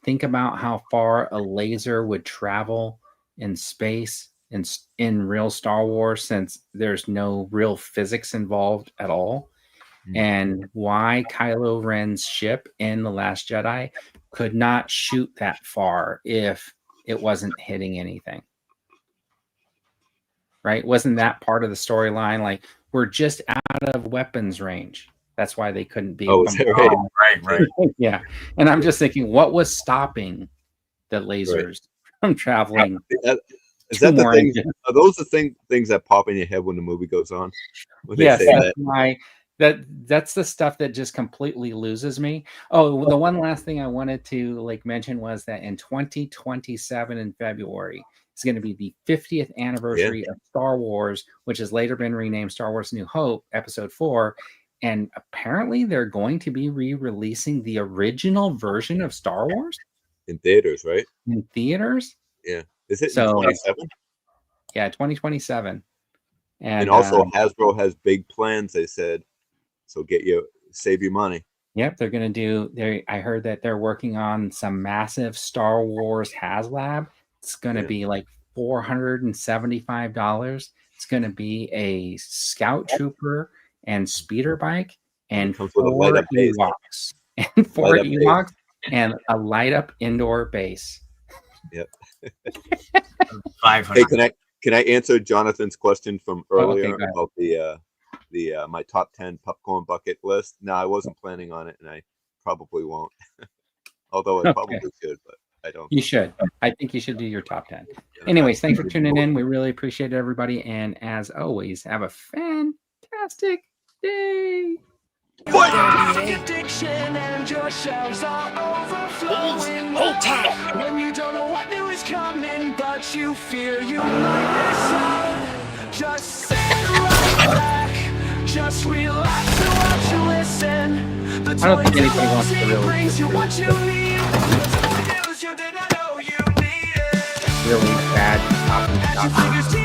Think about how far a laser would travel in space in real Star Wars, since there's no real physics involved at all, and why Kylo Ren's ship in The Last Jedi could not shoot that far if it wasn't hitting anything. Right? Wasn't that part of the storyline? Like, we're just out of weapons range. That's why they couldn't be. Oh, is that right? Right. Yeah. And I'm just thinking, what was stopping the lasers from traveling? Is that the more thing? engines. Are those the things that pop in your head when the movie goes on? When they Yes, say that's that? why that's the stuff that just completely loses me. Oh, the one last thing I wanted to like mention was that in 2027 in February, it's going to be the 50th anniversary of Star Wars, which has later been renamed Star Wars New Hope, Episode 4. And apparently they're going to be re-releasing the original version of Star Wars In theaters, right? in theaters. Yeah. Is it So- in 27? Yeah, 2027. And also Hasbro has big plans, they said. So save your money. Yep, they're going to do. I heard that they're working on some massive Star Wars HasLab. It's going to be like $475. It's going to be a Scout Trooper and speeder bike and It comes with a 4 light-up base. Ewoks and 4 Light-up base. Ewoks and a light up indoor base. Yep. 500. Hey, Can I answer Jonathan's question from okay, earlier go ahead. about the my top 10 popcorn bucket list? No, I wasn't planning on it, and I probably won't. Although I Okay. probably should, but I don't. You should. I think you should do your top 10. Anyways, thanks for tuning in. We really appreciate it, everybody. And as always, have a fantastic day. Addiction and your shelves are overflowing. Hold tight. When you don't know what new is coming, but you fear you might miss out. Just sit right back. Just relax and watch you listen. The I don't think toy anybody wants to delivery really brings you do what this, you but- need. The toy news you didn't know you needed. Really bad As your fingers